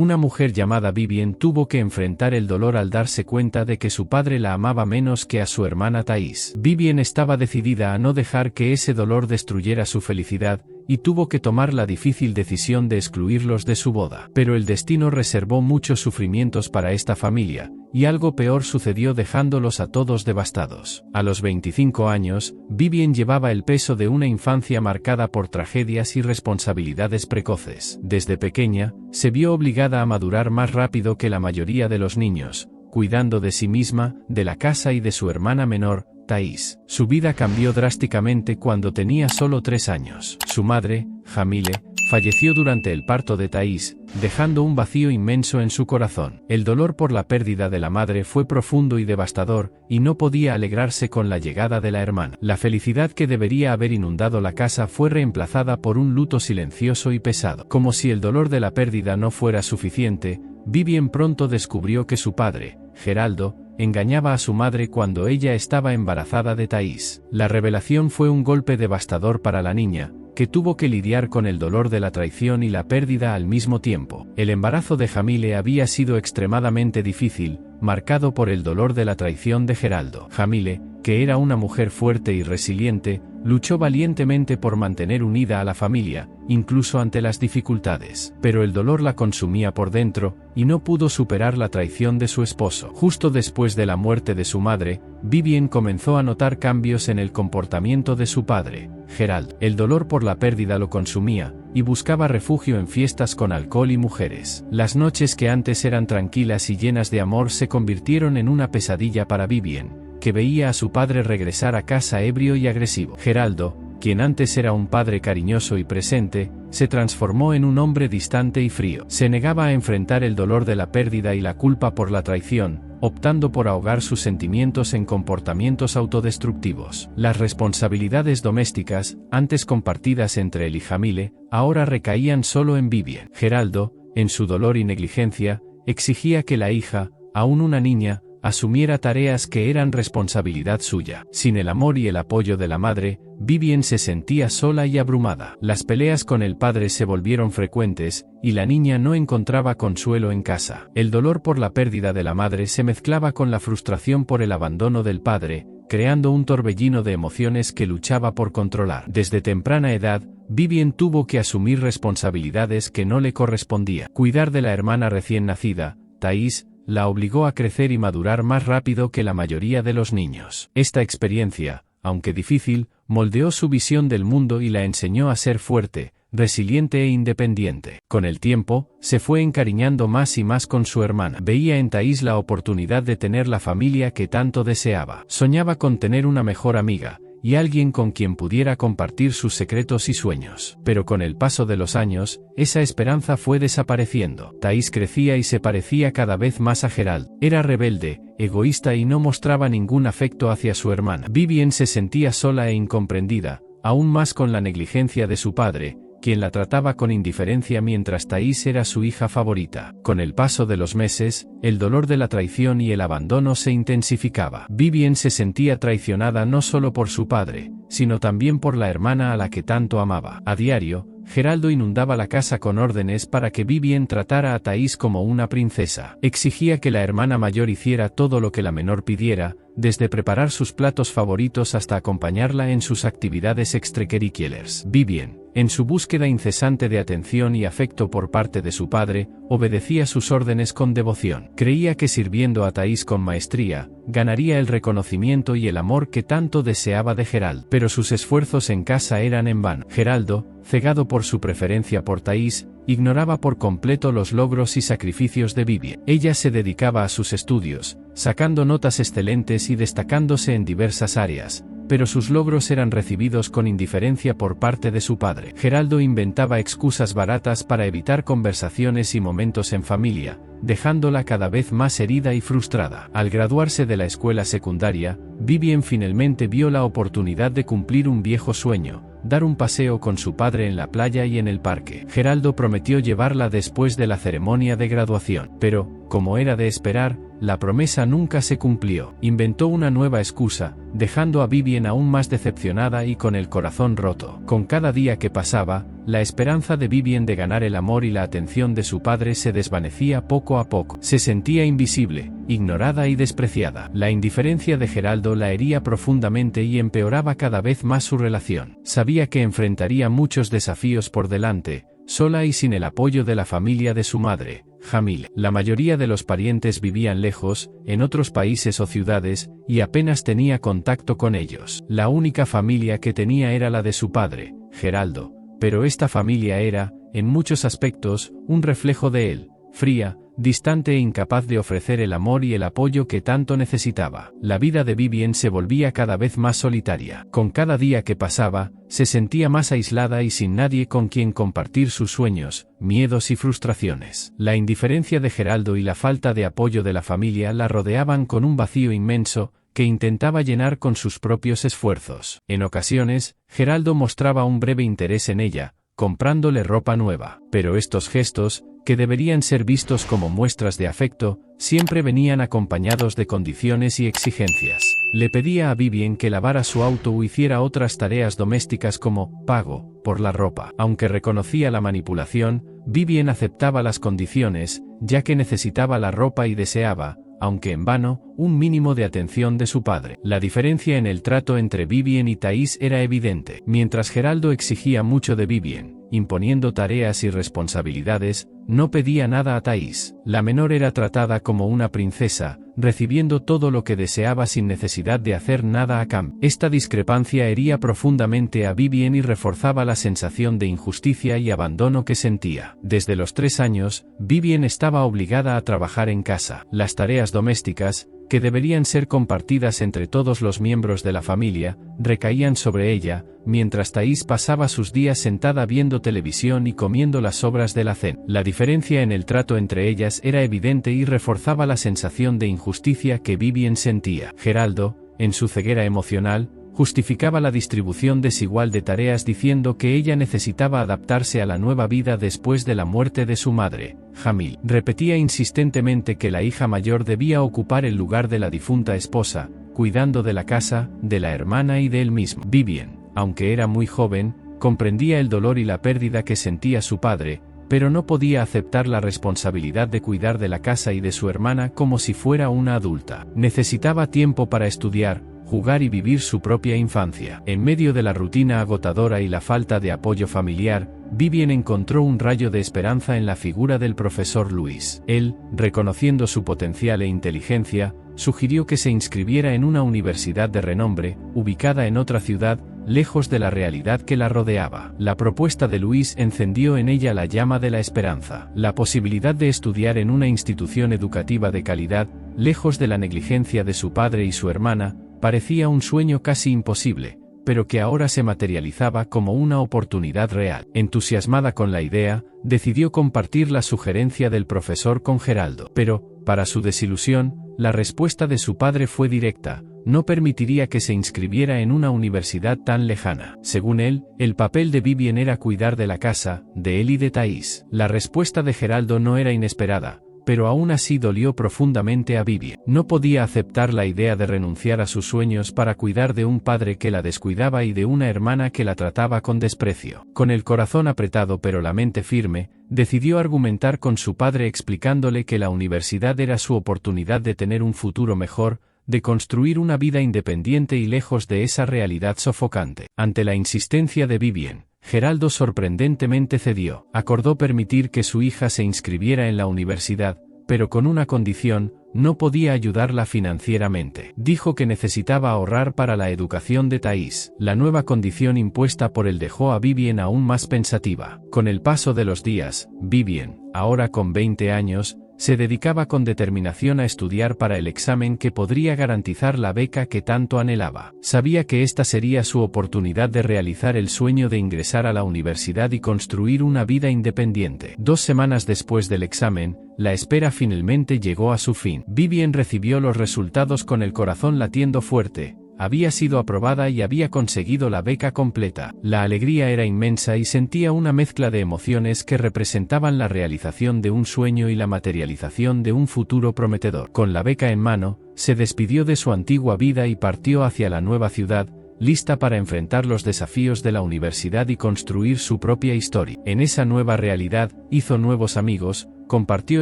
una mujer llamada Vivien tuvo que enfrentar el dolor al darse cuenta de que su padre la amaba menos que a su hermana Thais. Vivien estaba decidida a no dejar que ese dolor destruyera su felicidad, y tuvo que tomar la difícil decisión de excluirlos de su boda. Pero el destino reservó muchos sufrimientos para esta familia, y algo peor sucedió dejándolos a todos devastados. A los 25 años, Vivien llevaba el peso de una infancia marcada por tragedias y responsabilidades precoces. Desde pequeña, se vio obligada a madurar más rápido que la mayoría de los niños, cuidando de sí misma, de la casa y de su hermana menor, Thais. Su vida cambió drásticamente cuando tenía solo 3 años. Su madre, Jamile, falleció durante el parto de Thais, dejando un vacío inmenso en su corazón. El dolor por la pérdida de la madre fue profundo y devastador, y no podía alegrarse con la llegada de la hermana. La felicidad que debería haber inundado la casa fue reemplazada por un luto silencioso y pesado. Como si el dolor de la pérdida no fuera suficiente, Vivien pronto descubrió que su padre, Geraldo, engañaba a su madre cuando ella estaba embarazada de Thais. La revelación fue un golpe devastador para la niña, que tuvo que lidiar con el dolor de la traición y la pérdida al mismo tiempo. El embarazo de Jamile había sido extremadamente difícil, marcado por el dolor de la traición de Geraldo. Jamile, que era una mujer fuerte y resiliente, luchó valientemente por mantener unida a la familia, incluso ante las dificultades. Pero el dolor la consumía por dentro, y no pudo superar la traición de su esposo. Justo después de la muerte de su madre, Vivien comenzó a notar cambios en el comportamiento de su padre, Gerald. El dolor por la pérdida lo consumía, y buscaba refugio en fiestas con alcohol y mujeres. Las noches que antes eran tranquilas y llenas de amor se convirtieron en una pesadilla para Vivien, que veía a su padre regresar a casa ebrio y agresivo. Geraldo, quien antes era un padre cariñoso y presente, se transformó en un hombre distante y frío. Se negaba a enfrentar el dolor de la pérdida y la culpa por la traición, optando por ahogar sus sentimientos en comportamientos autodestructivos. Las responsabilidades domésticas, antes compartidas entre él y Jamile, ahora recaían solo en Vivien. Geraldo, en su dolor y negligencia, exigía que la hija, aún una niña, asumiera tareas que eran responsabilidad suya. Sin el amor y el apoyo de la madre, Vivien se sentía sola y abrumada. Las peleas con el padre se volvieron frecuentes, y la niña no encontraba consuelo en casa. El dolor por la pérdida de la madre se mezclaba con la frustración por el abandono del padre, creando un torbellino de emociones que luchaba por controlar. Desde temprana edad, Vivien tuvo que asumir responsabilidades que no le correspondían. Cuidar de la hermana recién nacida, Thais, la obligó a crecer y madurar más rápido que la mayoría de los niños. Esta experiencia, aunque difícil, moldeó su visión del mundo y la enseñó a ser fuerte, resiliente e independiente. Con el tiempo, se fue encariñando más y más con su hermana. Veía en Thais la oportunidad de tener la familia que tanto deseaba. Soñaba con tener una mejor amiga, y alguien con quien pudiera compartir sus secretos y sueños. Pero con el paso de los años, esa esperanza fue desapareciendo. Thais crecía y se parecía cada vez más a Gerald. Era rebelde, egoísta y no mostraba ningún afecto hacia su hermana. Vivien se sentía sola e incomprendida, aún más con la negligencia de su padre, quien la trataba con indiferencia mientras Thais era su hija favorita. Con el paso de los meses, el dolor de la traición y el abandono se intensificaba. Vivien se sentía traicionada no solo por su padre, sino también por la hermana a la que tanto amaba. A diario, Geraldo inundaba la casa con órdenes para que Vivien tratara a Thais como una princesa. Exigía que la hermana mayor hiciera todo lo que la menor pidiera, desde preparar sus platos favoritos hasta acompañarla en sus actividades extracurriculares. Vivien, en su búsqueda incesante de atención y afecto por parte de su padre, obedecía sus órdenes con devoción. Creía que sirviendo a Thais con maestría, ganaría el reconocimiento y el amor que tanto deseaba de Gerald. Pero sus esfuerzos en casa eran en vano. Geraldo, cegado por su preferencia por Thais, ignoraba por completo los logros y sacrificios de Vivien. Ella se dedicaba a sus estudios, sacando notas excelentes y destacándose en diversas áreas, pero sus logros eran recibidos con indiferencia por parte de su padre. Geraldo inventaba excusas baratas para evitar conversaciones y momentos en familia, dejándola cada vez más herida y frustrada. Al graduarse de la escuela secundaria, Vivien finalmente vio la oportunidad de cumplir un viejo sueño: dar un paseo con su padre en la playa y en el parque. Geraldo prometió llevarla después de la ceremonia de graduación, pero, como era de esperar, la promesa nunca se cumplió. Inventó una nueva excusa, dejando a Vivien aún más decepcionada y con el corazón roto. Con cada día que pasaba, la esperanza de Vivien de ganar el amor y la atención de su padre se desvanecía poco a poco. Se sentía invisible, ignorada y despreciada. La indiferencia de Geraldo la hería profundamente y empeoraba cada vez más su relación. Sabía que enfrentaría muchos desafíos por delante, sola y sin el apoyo de la familia de su madre, Jamil. La mayoría de los parientes vivían lejos, en otros países o ciudades, y apenas tenía contacto con ellos. La única familia que tenía era la de su padre, Geraldo, pero esta familia era, en muchos aspectos, un reflejo de él, fría, distante e incapaz de ofrecer el amor y el apoyo que tanto necesitaba. La vida de Vivien se volvía cada vez más solitaria. Con cada día que pasaba, se sentía más aislada y sin nadie con quien compartir sus sueños, miedos y frustraciones. La indiferencia de Geraldo y la falta de apoyo de la familia la rodeaban con un vacío inmenso, que intentaba llenar con sus propios esfuerzos. En ocasiones, Geraldo mostraba un breve interés en ella, comprándole ropa nueva, pero estos gestos, que deberían ser vistos como muestras de afecto, siempre venían acompañados de condiciones y exigencias. Le pedía a Vivien que lavara su auto o hiciera otras tareas domésticas como pago por la ropa. Aunque reconocía la manipulación, Vivien aceptaba las condiciones, ya que necesitaba la ropa y deseaba, aunque en vano, un mínimo de atención de su padre. La diferencia en el trato entre Vivien y Thais era evidente. Mientras Geraldo exigía mucho de Vivien, imponiendo tareas y responsabilidades, no pedía nada a Thais. La menor era tratada como una princesa, recibiendo todo lo que deseaba sin necesidad de hacer nada a cambio. Esta discrepancia hería profundamente a Vivien y reforzaba la sensación de injusticia y abandono que sentía. Desde los 3 años, Vivien estaba obligada a trabajar en casa. Las tareas domésticas, que deberían ser compartidas entre todos los miembros de la familia, recaían sobre ella, mientras Thais pasaba sus días sentada viendo televisión y comiendo las sobras de la cena. La diferencia en el trato entre ellas era evidente y reforzaba la sensación de injusticia que Vivien sentía. Geraldo, en su ceguera emocional, justificaba la distribución desigual de tareas diciendo que ella necesitaba adaptarse a la nueva vida después de la muerte de su madre, Jamil. Repetía insistentemente que la hija mayor debía ocupar el lugar de la difunta esposa, cuidando de la casa, de la hermana y de él mismo. Vivien, aunque era muy joven, comprendía el dolor y la pérdida que sentía su padre, pero no podía aceptar la responsabilidad de cuidar de la casa y de su hermana como si fuera una adulta. Necesitaba tiempo para estudiar, jugar y vivir su propia infancia. En medio de la rutina agotadora y la falta de apoyo familiar, Vivien encontró un rayo de esperanza en la figura del profesor Luis. Él, reconociendo su potencial e inteligencia, sugirió que se inscribiera en una universidad de renombre, ubicada en otra ciudad, lejos de la realidad que la rodeaba. La propuesta de Luis encendió en ella la llama de la esperanza. La posibilidad de estudiar en una institución educativa de calidad, lejos de la negligencia de su padre y su hermana, parecía un sueño casi imposible, pero que ahora se materializaba como una oportunidad real. Entusiasmada con la idea, decidió compartir la sugerencia del profesor con Geraldo. Pero, para su desilusión, la respuesta de su padre fue directa: no permitiría que se inscribiera en una universidad tan lejana. Según él, el papel de Vivien era cuidar de la casa, de él y de Thais. La respuesta de Geraldo no era inesperada, pero aún así dolió profundamente a Vivien. No podía aceptar la idea de renunciar a sus sueños para cuidar de un padre que la descuidaba y de una hermana que la trataba con desprecio. Con el corazón apretado pero la mente firme, decidió argumentar con su padre explicándole que la universidad era su oportunidad de tener un futuro mejor, de construir una vida independiente y lejos de esa realidad sofocante. Ante la insistencia de Vivien, Geraldo sorprendentemente cedió. Acordó permitir que su hija se inscribiera en la universidad, pero con una condición: no podía ayudarla financieramente. Dijo que necesitaba ahorrar para la educación de Thais. La nueva condición impuesta por él dejó a Vivien aún más pensativa. Con el paso de los días, Vivien, ahora con 20 años, se dedicaba con determinación a estudiar para el examen que podría garantizar la beca que tanto anhelaba. Sabía que esta sería su oportunidad de realizar el sueño de ingresar a la universidad y construir una vida independiente. 2 semanas después del examen, la espera finalmente llegó a su fin. Vivien recibió los resultados con el corazón latiendo fuerte, Había sido aprobada y había conseguido la beca completa. La alegría era inmensa y sentía una mezcla de emociones que representaban la realización de un sueño y la materialización de un futuro prometedor. Con la beca en mano, se despidió de su antigua vida y partió hacia la nueva ciudad, lista para enfrentar los desafíos de la universidad y construir su propia historia. En esa nueva realidad, hizo nuevos amigos, compartió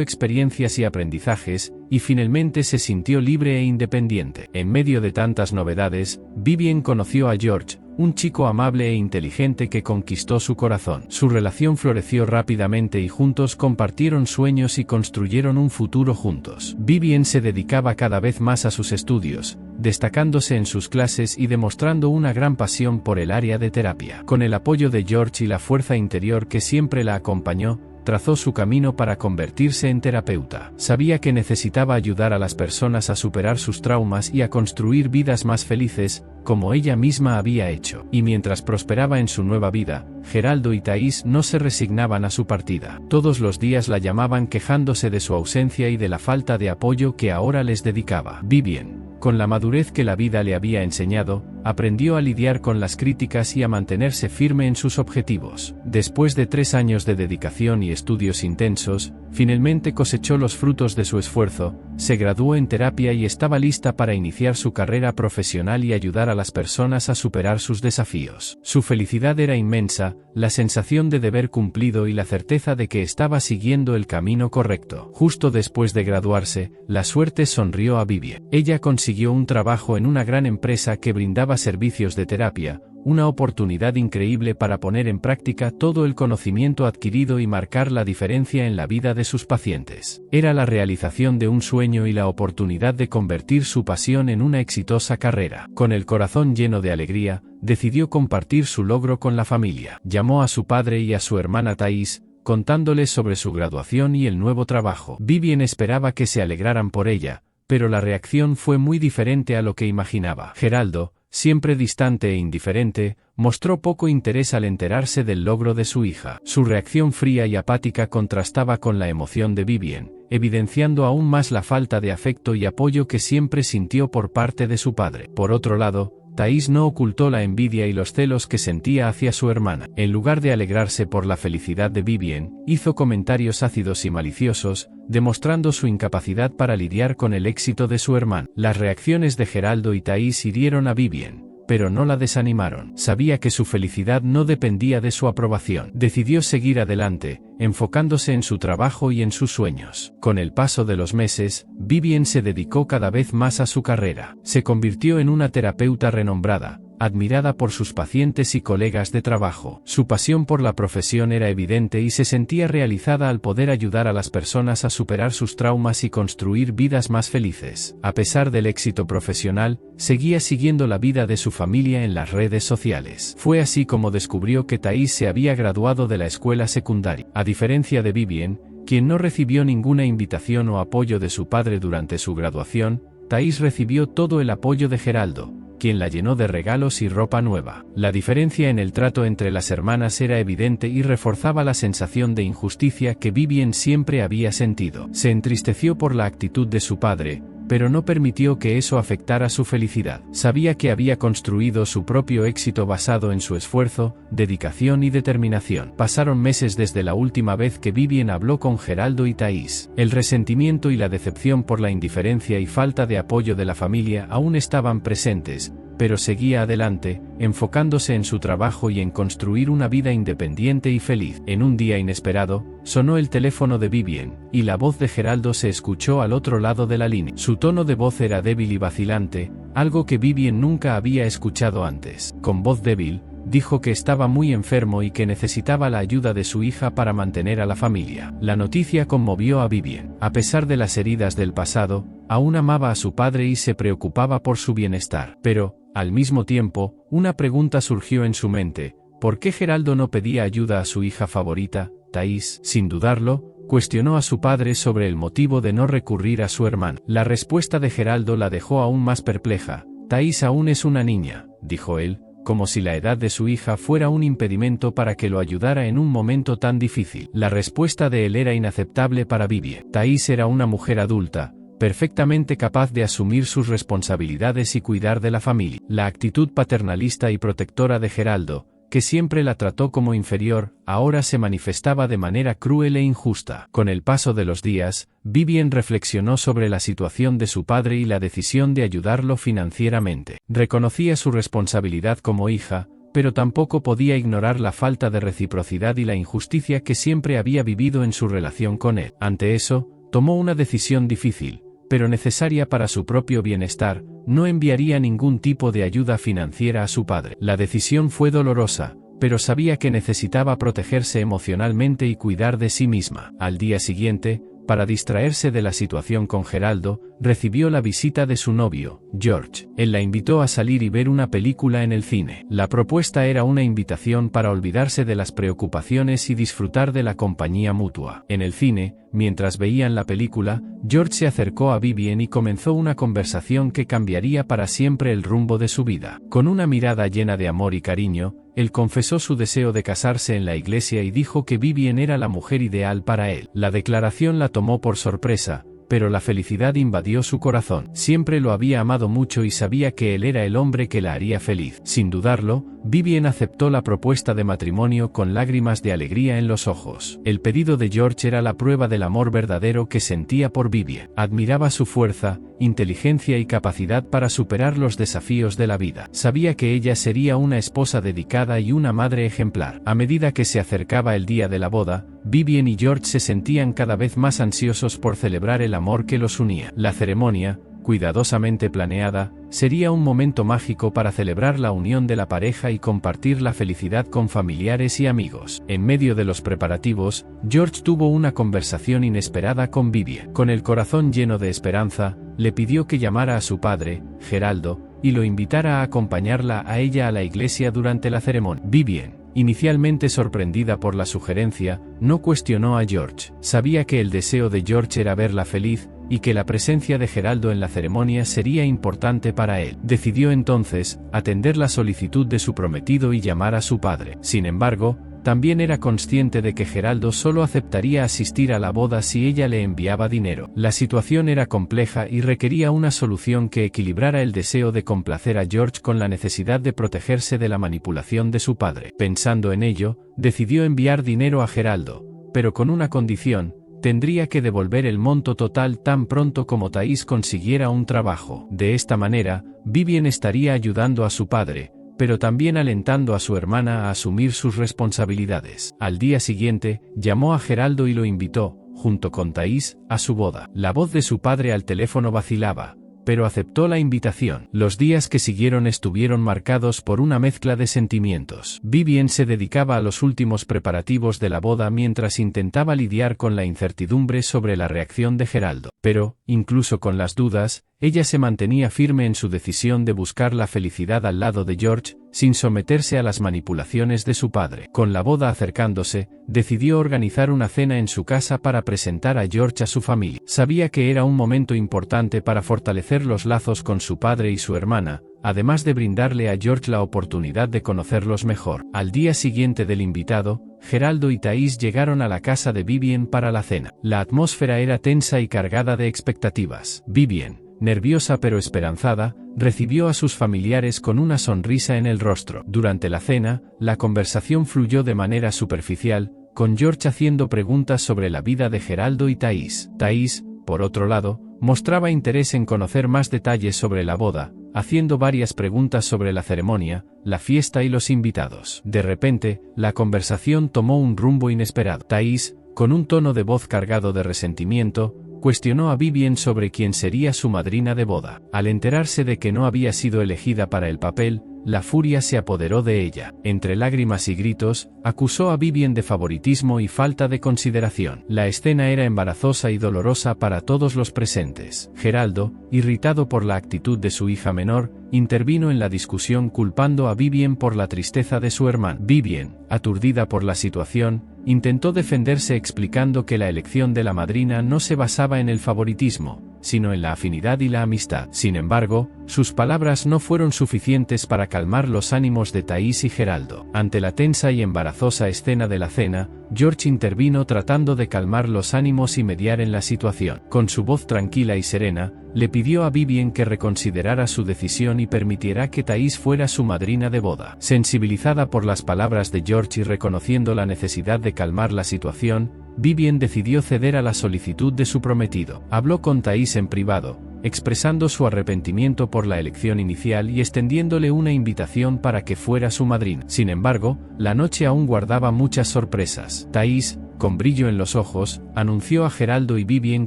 experiencias y aprendizajes, y finalmente se sintió libre e independiente. En medio de tantas novedades, Vivien conoció a George, un chico amable e inteligente que conquistó su corazón. Su relación floreció rápidamente y juntos compartieron sueños y construyeron un futuro juntos. Vivien se dedicaba cada vez más a sus estudios, destacándose en sus clases y demostrando una gran pasión por el área de terapia. Con el apoyo de George y la fuerza interior que siempre la acompañó, trazó su camino para convertirse en terapeuta. Sabía que necesitaba ayudar a las personas a superar sus traumas y a construir vidas más felices, como ella misma había hecho. Y mientras prosperaba en su nueva vida, Geraldo y Thais no se resignaban a su partida. Todos los días la llamaban quejándose de su ausencia y de la falta de apoyo que ahora les dedicaba. Vivien, con la madurez que la vida le había enseñado, aprendió a lidiar con las críticas y a mantenerse firme en sus objetivos. Después de 3 años de dedicación y estudios intensos, finalmente cosechó los frutos de su esfuerzo, se graduó en terapia y estaba lista para iniciar su carrera profesional y ayudar a las personas a superar sus desafíos. Su felicidad era inmensa, la sensación de deber cumplido y la certeza de que estaba siguiendo el camino correcto. Justo después de graduarse, la suerte sonrió a Vivien. Ella consiguió un trabajo en una gran empresa que brindaba servicios de terapia, una oportunidad increíble para poner en práctica todo el conocimiento adquirido y marcar la diferencia en la vida de sus pacientes. Era la realización de un sueño y la oportunidad de convertir su pasión en una exitosa carrera. Con el corazón lleno de alegría, decidió compartir su logro con la familia. Llamó a su padre y a su hermana Thais, contándoles sobre su graduación y el nuevo trabajo. Vivien esperaba que se alegraran por ella, pero la reacción fue muy diferente a lo que imaginaba. Geraldo, siempre distante e indiferente, mostró poco interés al enterarse del logro de su hija. Su reacción fría y apática contrastaba con la emoción de Vivien, evidenciando aún más la falta de afecto y apoyo que siempre sintió por parte de su padre. Por otro lado, Thais no ocultó la envidia y los celos que sentía hacia su hermana. En lugar de alegrarse por la felicidad de Vivien, hizo comentarios ácidos y maliciosos, demostrando su incapacidad para lidiar con el éxito de su hermano. Las reacciones de Geraldo y Thais hirieron a Vivien, pero no la desanimaron. Sabía que su felicidad no dependía de su aprobación. Decidió seguir adelante, enfocándose en su trabajo y en sus sueños. Con el paso de los meses, Vivien se dedicó cada vez más a su carrera. Se convirtió en una terapeuta renombrada, admirada por sus pacientes y colegas de trabajo. Su pasión por la profesión era evidente y se sentía realizada al poder ayudar a las personas a superar sus traumas y construir vidas más felices. A pesar del éxito profesional, seguía siguiendo la vida de su familia en las redes sociales. Fue así como descubrió que Thais se había graduado de la escuela secundaria. A diferencia de Vivien, quien no recibió ninguna invitación o apoyo de su padre durante su graduación, Thais recibió todo el apoyo de Geraldo, quien la llenó de regalos y ropa nueva. La diferencia en el trato entre las hermanas era evidente y reforzaba la sensación de injusticia que Vivien siempre había sentido. Se entristeció por la actitud de su padre, pero no permitió que eso afectara su felicidad. Sabía que había construido su propio éxito basado en su esfuerzo, dedicación y determinación. Pasaron meses desde la última vez que Vivien habló con Geraldo y Thais. El resentimiento y la decepción por la indiferencia y falta de apoyo de la familia aún estaban presentes, pero seguía adelante, enfocándose en su trabajo y en construir una vida independiente y feliz. En un día inesperado, sonó el teléfono de Vivien, y la voz de Geraldo se escuchó al otro lado de la línea. Su tono de voz era débil y vacilante, algo que Vivien nunca había escuchado antes. Con voz débil, dijo que estaba muy enfermo y que necesitaba la ayuda de su hija para mantener a la familia. La noticia conmovió a Vivien. A pesar de las heridas del pasado, aún amaba a su padre y se preocupaba por su bienestar. Pero, al mismo tiempo, una pregunta surgió en su mente: ¿por qué Geraldo no pedía ayuda a su hija favorita, Thais? Sin dudarlo, cuestionó a su padre sobre el motivo de no recurrir a su hermano. La respuesta de Geraldo la dejó aún más perpleja. Thais aún es una niña, dijo él, como si la edad de su hija fuera un impedimento para que lo ayudara en un momento tan difícil. La respuesta de él era inaceptable para Vivien. Thais era una mujer adulta, perfectamente capaz de asumir sus responsabilidades y cuidar de la familia. La actitud paternalista y protectora de Geraldo, que siempre la trató como inferior, ahora se manifestaba de manera cruel e injusta. Con el paso de los días, Vivien reflexionó sobre la situación de su padre y la decisión de ayudarlo financieramente. Reconocía su responsabilidad como hija, pero tampoco podía ignorar la falta de reciprocidad y la injusticia que siempre había vivido en su relación con él. Ante eso, tomó una decisión difícil, pero necesaria para su propio bienestar: no enviaría ningún tipo de ayuda financiera a su padre. La decisión fue dolorosa, pero sabía que necesitaba protegerse emocionalmente y cuidar de sí misma. Al día siguiente, para distraerse de la situación con Geraldo, recibió la visita de su novio, George. Él la invitó a salir y ver una película en el cine. La propuesta era una invitación para olvidarse de las preocupaciones y disfrutar de la compañía mutua. En el cine, mientras veían la película, George se acercó a Vivien y comenzó una conversación que cambiaría para siempre el rumbo de su vida. Con una mirada llena de amor y cariño, él confesó su deseo de casarse en la iglesia y dijo que Vivien era la mujer ideal para él. La declaración la tomó por sorpresa, pero la felicidad invadió su corazón. Siempre lo había amado mucho y sabía que él era el hombre que la haría feliz. Sin dudarlo, Vivien aceptó la propuesta de matrimonio con lágrimas de alegría en los ojos. El pedido de George era la prueba del amor verdadero que sentía por Vivien. Admiraba su fuerza, inteligencia y capacidad para superar los desafíos de la vida. Sabía que ella sería una esposa dedicada y una madre ejemplar. A medida que se acercaba el día de la boda, Vivien y George se sentían cada vez más ansiosos por celebrar el amor que los unía. La ceremonia, cuidadosamente planeada, sería un momento mágico para celebrar la unión de la pareja y compartir la felicidad con familiares y amigos. En medio de los preparativos, George tuvo una conversación inesperada con Vivien. Con el corazón lleno de esperanza, le pidió que llamara a su padre, Geraldo, y lo invitara a acompañarla a ella a la iglesia durante la ceremonia. Vivien, inicialmente sorprendida por la sugerencia, no cuestionó a George. Sabía que el deseo de George era verla feliz, y que la presencia de Geraldo en la ceremonia sería importante para él. Decidió entonces atender la solicitud de su prometido y llamar a su padre. Sin embargo, también era consciente de que Geraldo solo aceptaría asistir a la boda si ella le enviaba dinero. La situación era compleja y requería una solución que equilibrara el deseo de complacer a George con la necesidad de protegerse de la manipulación de su padre. Pensando en ello, decidió enviar dinero a Geraldo, pero con una condición: tendría que devolver el monto total tan pronto como Thais consiguiera un trabajo. De esta manera, Vivien estaría ayudando a su padre, pero también alentando a su hermana a asumir sus responsabilidades. Al día siguiente, llamó a Geraldo y lo invitó, junto con Thais, a su boda. La voz de su padre al teléfono vacilaba, pero aceptó la invitación. Los días que siguieron estuvieron marcados por una mezcla de sentimientos. Vivien se dedicaba a los últimos preparativos de la boda mientras intentaba lidiar con la incertidumbre sobre la reacción de Geraldo. Pero, incluso con las dudas, ella se mantenía firme en su decisión de buscar la felicidad al lado de George, sin someterse a las manipulaciones de su padre. Con la boda acercándose, decidió organizar una cena en su casa para presentar a George a su familia. Sabía que era un momento importante para fortalecer los lazos con su padre y su hermana, además de brindarle a George la oportunidad de conocerlos mejor. Al día siguiente del invitado, Geraldo y Thais llegaron a la casa de Vivien para la cena. La atmósfera era tensa y cargada de expectativas. Vivien, nerviosa pero esperanzada, recibió a sus familiares con una sonrisa en el rostro. Durante la cena, la conversación fluyó de manera superficial, con George haciendo preguntas sobre la vida de Geraldo y Thais. Thais, por otro lado, mostraba interés en conocer más detalles sobre la boda, haciendo varias preguntas sobre la ceremonia, la fiesta y los invitados. De repente, la conversación tomó un rumbo inesperado. Thais, con un tono de voz cargado de resentimiento, cuestionó a Vivien sobre quién sería su madrina de boda. Al enterarse de que no había sido elegida para el papel, la furia se apoderó de ella. Entre lágrimas y gritos, acusó a Vivien de favoritismo y falta de consideración. La escena era embarazosa y dolorosa para todos los presentes. Geraldo, irritado por la actitud de su hija menor, intervino en la discusión culpando a Vivien por la tristeza de su hermano. Vivien, aturdida por la situación, intentó defenderse explicando que la elección de la madrina no se basaba en el favoritismo, sino en la afinidad y la amistad. Sin embargo, sus palabras no fueron suficientes para calmar los ánimos de Thais y Geraldo. Ante la tensa y embarazosa escena de la cena, George intervino tratando de calmar los ánimos y mediar en la situación. Con su voz tranquila y serena, le pidió a Vivien que reconsiderara su decisión y permitiera que Thais fuera su madrina de boda. Sensibilizada por las palabras de George y reconociendo la necesidad de calmar la situación, Vivien decidió ceder a la solicitud de su prometido. Habló con Thais en privado, expresando su arrepentimiento por la elección inicial y extendiéndole una invitación para que fuera su madrina. Sin embargo, la noche aún guardaba muchas sorpresas. Thais, con brillo en los ojos, anunció a Geraldo y Vivien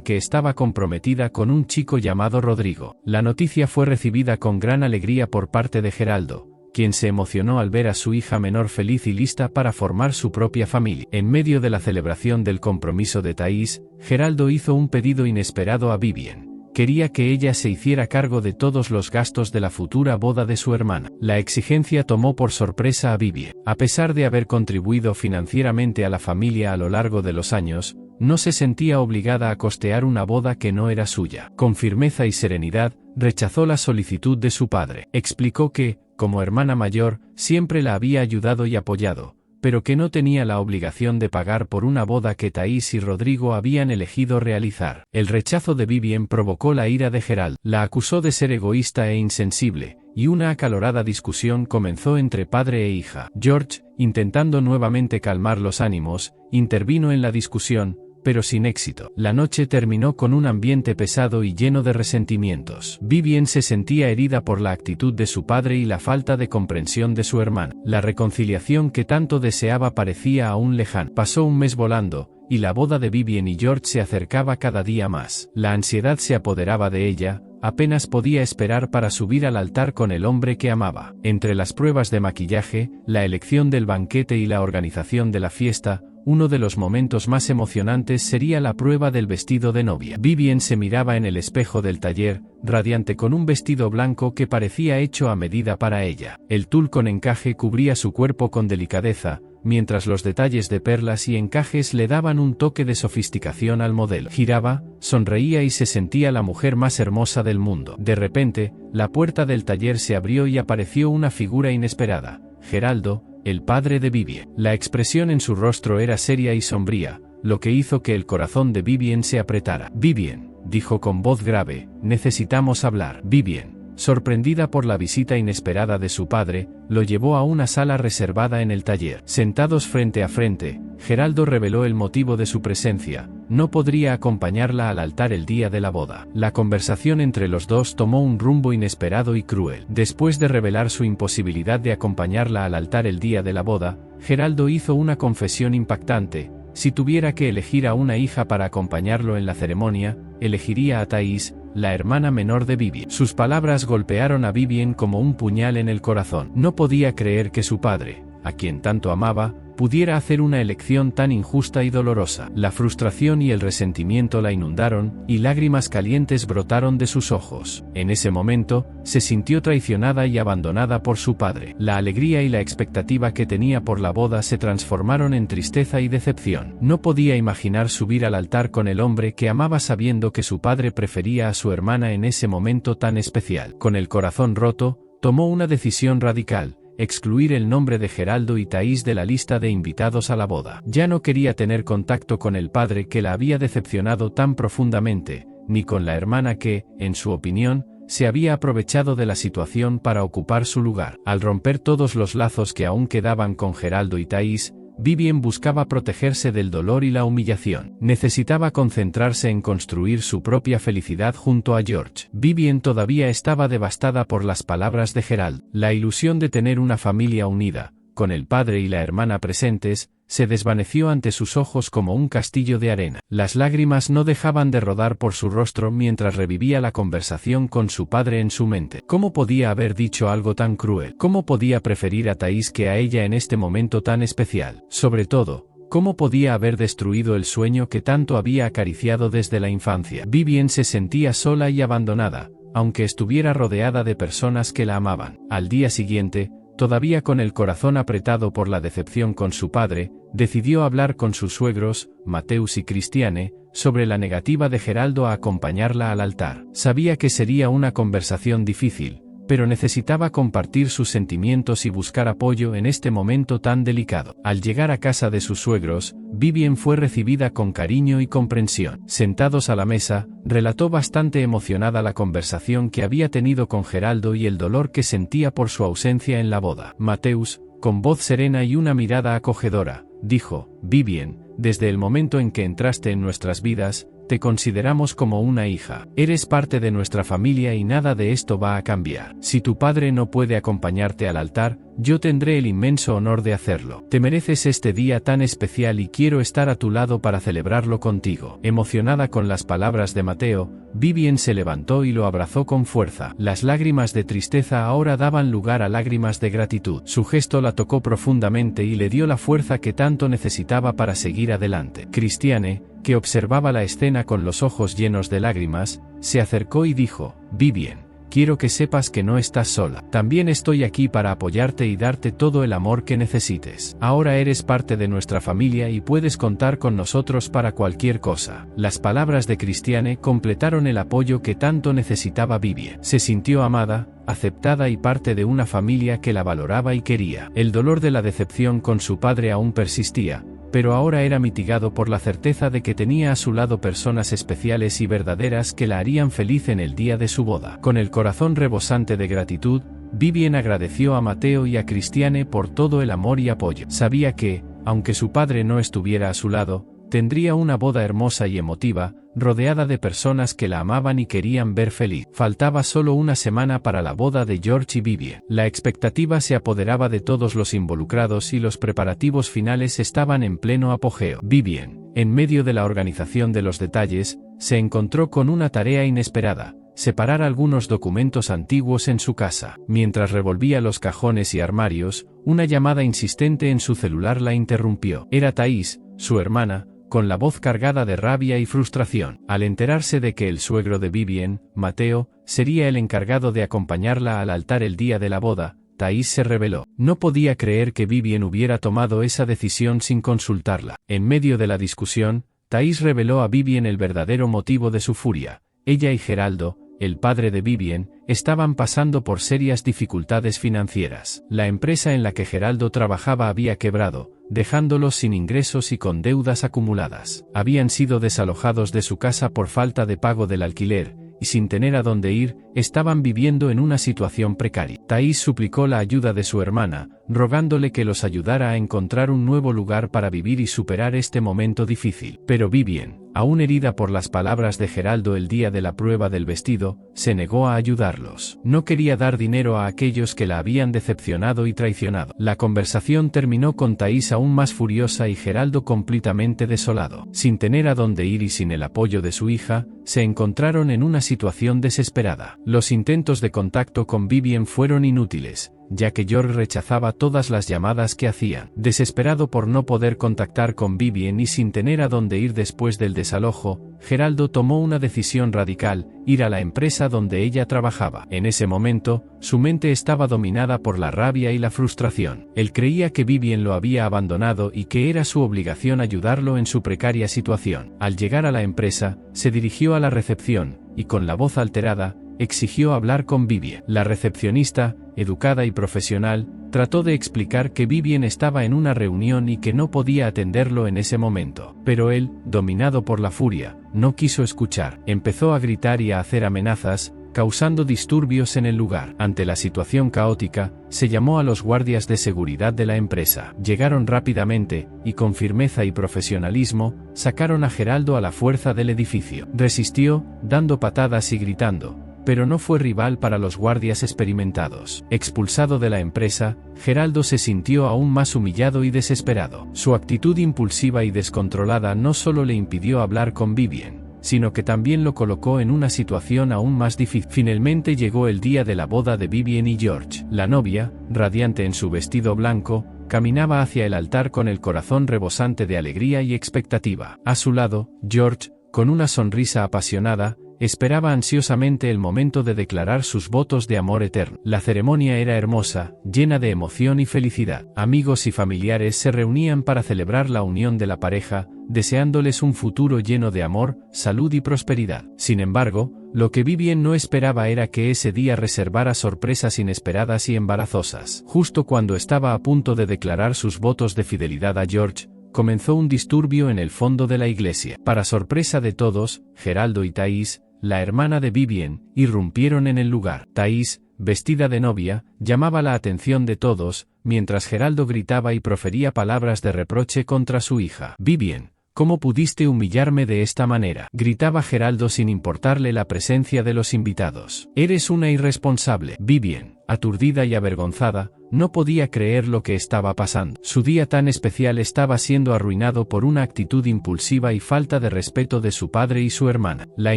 que estaba comprometida con un chico llamado Rodrigo. La noticia fue recibida con gran alegría por parte de Geraldo, quien se emocionó al ver a su hija menor feliz y lista para formar su propia familia. En medio de la celebración del compromiso de Thais, Geraldo hizo un pedido inesperado a Vivien. Quería que ella se hiciera cargo de todos los gastos de la futura boda de su hermana. La exigencia tomó por sorpresa a Vivien. A pesar de haber contribuido financieramente a la familia a lo largo de los años, no se sentía obligada a costear una boda que no era suya. Con firmeza y serenidad, rechazó la solicitud de su padre. Explicó que, como hermana mayor, siempre la había ayudado y apoyado, pero que no tenía la obligación de pagar por una boda que Thais y Rodrigo habían elegido realizar. El rechazo de Vivien provocó la ira de Geraldo. La acusó de ser egoísta e insensible, y una acalorada discusión comenzó entre padre e hija. George, intentando nuevamente calmar los ánimos, intervino en la discusión, pero sin éxito. La noche terminó con un ambiente pesado y lleno de resentimientos. Vivien se sentía herida por la actitud de su padre y la falta de comprensión de su hermana. La reconciliación que tanto deseaba parecía aún lejana. Pasó un mes volando, y la boda de Vivien y George se acercaba cada día más. La ansiedad se apoderaba de ella, apenas podía esperar para subir al altar con el hombre que amaba. Entre las pruebas de maquillaje, la elección del banquete y la organización de la fiesta, uno de los momentos más emocionantes sería la prueba del vestido de novia. Vivien se miraba en el espejo del taller, radiante con un vestido blanco que parecía hecho a medida para ella. El tul con encaje cubría su cuerpo con delicadeza, mientras los detalles de perlas y encajes le daban un toque de sofisticación al modelo. Giraba, sonreía y se sentía la mujer más hermosa del mundo. De repente, la puerta del taller se abrió y apareció una figura inesperada: Geraldo, el padre de Vivien. La expresión en su rostro era seria y sombría, lo que hizo que el corazón de Vivien se apretara. «Vivien», dijo con voz grave, «necesitamos hablar». Vivien, sorprendida por la visita inesperada de su padre, lo llevó a una sala reservada en el taller. Sentados frente a frente, Geraldo reveló el motivo de su presencia: no podría acompañarla al altar el día de la boda. La conversación entre los dos tomó un rumbo inesperado y cruel. Después de revelar su imposibilidad de acompañarla al altar el día de la boda, Geraldo hizo una confesión impactante: si tuviera que elegir a una hija para acompañarlo en la ceremonia, elegiría a Thais, la hermana menor de Vivien. Sus palabras golpearon a Vivien como un puñal en el corazón. No podía creer que su padre, a quien tanto amaba, pudiera hacer una elección tan injusta y dolorosa. La frustración y el resentimiento la inundaron, y lágrimas calientes brotaron de sus ojos. En ese momento, se sintió traicionada y abandonada por su padre. La alegría y la expectativa que tenía por la boda se transformaron en tristeza y decepción. No podía imaginar subir al altar con el hombre que amaba sabiendo que su padre prefería a su hermana en ese momento tan especial. Con el corazón roto, tomó una decisión radical: excluir el nombre de Geraldo y Thais de la lista de invitados a la boda. Ya no quería tener contacto con el padre que la había decepcionado tan profundamente, ni con la hermana que, en su opinión, se había aprovechado de la situación para ocupar su lugar. Al romper todos los lazos que aún quedaban con Geraldo y Thais, Vivien buscaba protegerse del dolor y la humillación. Necesitaba concentrarse en construir su propia felicidad junto a George. Vivien todavía estaba devastada por las palabras de Geraldo. La ilusión de tener una familia unida, con el padre y la hermana presentes, se desvaneció ante sus ojos como un castillo de arena. Las lágrimas no dejaban de rodar por su rostro mientras revivía la conversación con su padre en su mente. ¿Cómo podía haber dicho algo tan cruel? ¿Cómo podía preferir a Thais que a ella en este momento tan especial? Sobre todo, ¿cómo podía haber destruido el sueño que tanto había acariciado desde la infancia? Vivien se sentía sola y abandonada, aunque estuviera rodeada de personas que la amaban. Al día siguiente, todavía con el corazón apretado por la decepción con su padre, decidió hablar con sus suegros, Mateus y Cristiane, sobre la negativa de Geraldo a acompañarla al altar. Sabía que sería una conversación difícil, pero necesitaba compartir sus sentimientos y buscar apoyo en este momento tan delicado. Al llegar a casa de sus suegros, Vivien fue recibida con cariño y comprensión. Sentados a la mesa, relató bastante emocionada la conversación que había tenido con Geraldo y el dolor que sentía por su ausencia en la boda. Mateus, con voz serena y una mirada acogedora, dijo: Vivien, desde el momento en que entraste en nuestras vidas, te consideramos como una hija. Eres parte de nuestra familia y nada de esto va a cambiar. Si tu padre no puede acompañarte al altar, yo tendré el inmenso honor de hacerlo. Te mereces este día tan especial y quiero estar a tu lado para celebrarlo contigo. Emocionada con las palabras de Mateo, Vivien se levantó y lo abrazó con fuerza. Las lágrimas de tristeza ahora daban lugar a lágrimas de gratitud. Su gesto la tocó profundamente y le dio la fuerza que tanto necesitaba para seguir adelante. Christiane, que observaba la escena con los ojos llenos de lágrimas, se acercó y dijo: Vivien, quiero que sepas que no estás sola. También estoy aquí para apoyarte y darte todo el amor que necesites. Ahora eres parte de nuestra familia y puedes contar con nosotros para cualquier cosa. Las palabras de Christiane completaron el apoyo que tanto necesitaba Vivien. Se sintió amada, aceptada y parte de una familia que la valoraba y quería. El dolor de la decepción con su padre aún persistía, pero ahora era mitigado por la certeza de que tenía a su lado personas especiales y verdaderas que la harían feliz en el día de su boda. Con el corazón rebosante de gratitud, Vivien agradeció a Mateo y a Christiane por todo el amor y apoyo. Sabía que, aunque su padre no estuviera a su lado, tendría una boda hermosa y emotiva, rodeada de personas que la amaban y querían ver feliz. Faltaba solo una semana para la boda de George y Vivien. La expectativa se apoderaba de todos los involucrados y los preparativos finales estaban en pleno apogeo. Vivien, en medio de la organización de los detalles, se encontró con una tarea inesperada: separar algunos documentos antiguos en su casa. Mientras revolvía los cajones y armarios, una llamada insistente en su celular la interrumpió. Era Thais, su hermana, con la voz cargada de rabia y frustración. Al enterarse de que el suegro de Vivien, Mateo, sería el encargado de acompañarla al altar el día de la boda, Thais se rebeló. No podía creer que Vivien hubiera tomado esa decisión sin consultarla. En medio de la discusión, Thais reveló a Vivien el verdadero motivo de su furia. Ella y Geraldo, el padre de Vivien, estaban pasando por serias dificultades financieras. La empresa en la que Geraldo trabajaba había quebrado, dejándolos sin ingresos y con deudas acumuladas. Habían sido desalojados de su casa por falta de pago del alquiler, y sin tener a dónde ir, estaban viviendo en una situación precaria. Thais suplicó la ayuda de su hermana, rogándole que los ayudara a encontrar un nuevo lugar para vivir y superar este momento difícil. Pero Vivien, aún herida por las palabras de Geraldo el día de la prueba del vestido, se negó a ayudarlos. No quería dar dinero a aquellos que la habían decepcionado y traicionado. La conversación terminó con Thais aún más furiosa y Geraldo completamente desolado. Sin tener a dónde ir y sin el apoyo de su hija, se encontraron en una situación desesperada. Los intentos de contacto con Vivien fueron inútiles, ya que George rechazaba todas las llamadas que hacían. Desesperado por no poder contactar con Vivien y sin tener a dónde ir después del desalojo, Geraldo tomó una decisión radical: ir a la empresa donde ella trabajaba. En ese momento, su mente estaba dominada por la rabia y la frustración. Él creía que Vivien lo había abandonado y que era su obligación ayudarlo en su precaria situación. Al llegar a la empresa, se dirigió a la recepción, y con la voz alterada, exigió hablar con Vivien. La recepcionista, educada y profesional, trató de explicar que Vivien estaba en una reunión y que no podía atenderlo en ese momento. Pero él, dominado por la furia, no quiso escuchar. Empezó a gritar y a hacer amenazas, causando disturbios en el lugar. Ante la situación caótica, se llamó a los guardias de seguridad de la empresa. Llegaron rápidamente, y con firmeza y profesionalismo, sacaron a Geraldo a la fuerza del edificio. Resistió, dando patadas y gritando, pero no fue rival para los guardias experimentados. Expulsado de la empresa, Geraldo se sintió aún más humillado y desesperado. Su actitud impulsiva y descontrolada no solo le impidió hablar con Vivien, sino que también lo colocó en una situación aún más difícil. Finalmente llegó el día de la boda de Vivien y George. La novia, radiante en su vestido blanco, caminaba hacia el altar con el corazón rebosante de alegría y expectativa. A su lado, George, con una sonrisa apasionada, esperaba ansiosamente el momento de declarar sus votos de amor eterno. La ceremonia era hermosa, llena de emoción y felicidad. Amigos y familiares se reunían para celebrar la unión de la pareja, deseándoles un futuro lleno de amor, salud y prosperidad. Sin embargo, Lo que Vivien no esperaba era que ese día reservara sorpresas inesperadas y embarazosas. Justo cuando estaba a punto de declarar sus votos de fidelidad a George, comenzó un disturbio en el fondo de la iglesia. Para sorpresa de todos, Geraldo y Thais, la hermana de Vivien, irrumpieron en el lugar. Thais, vestida de novia, llamaba la atención de todos, mientras Geraldo gritaba y profería palabras de reproche contra su hija. «Vivien, ¿cómo pudiste humillarme de esta manera?», gritaba Geraldo sin importarle la presencia de los invitados. «Eres una irresponsable». Vivien, aturdida y avergonzada, no podía creer lo que estaba pasando. Su día tan especial estaba siendo arruinado por una actitud impulsiva y falta de respeto de su padre y su hermana. La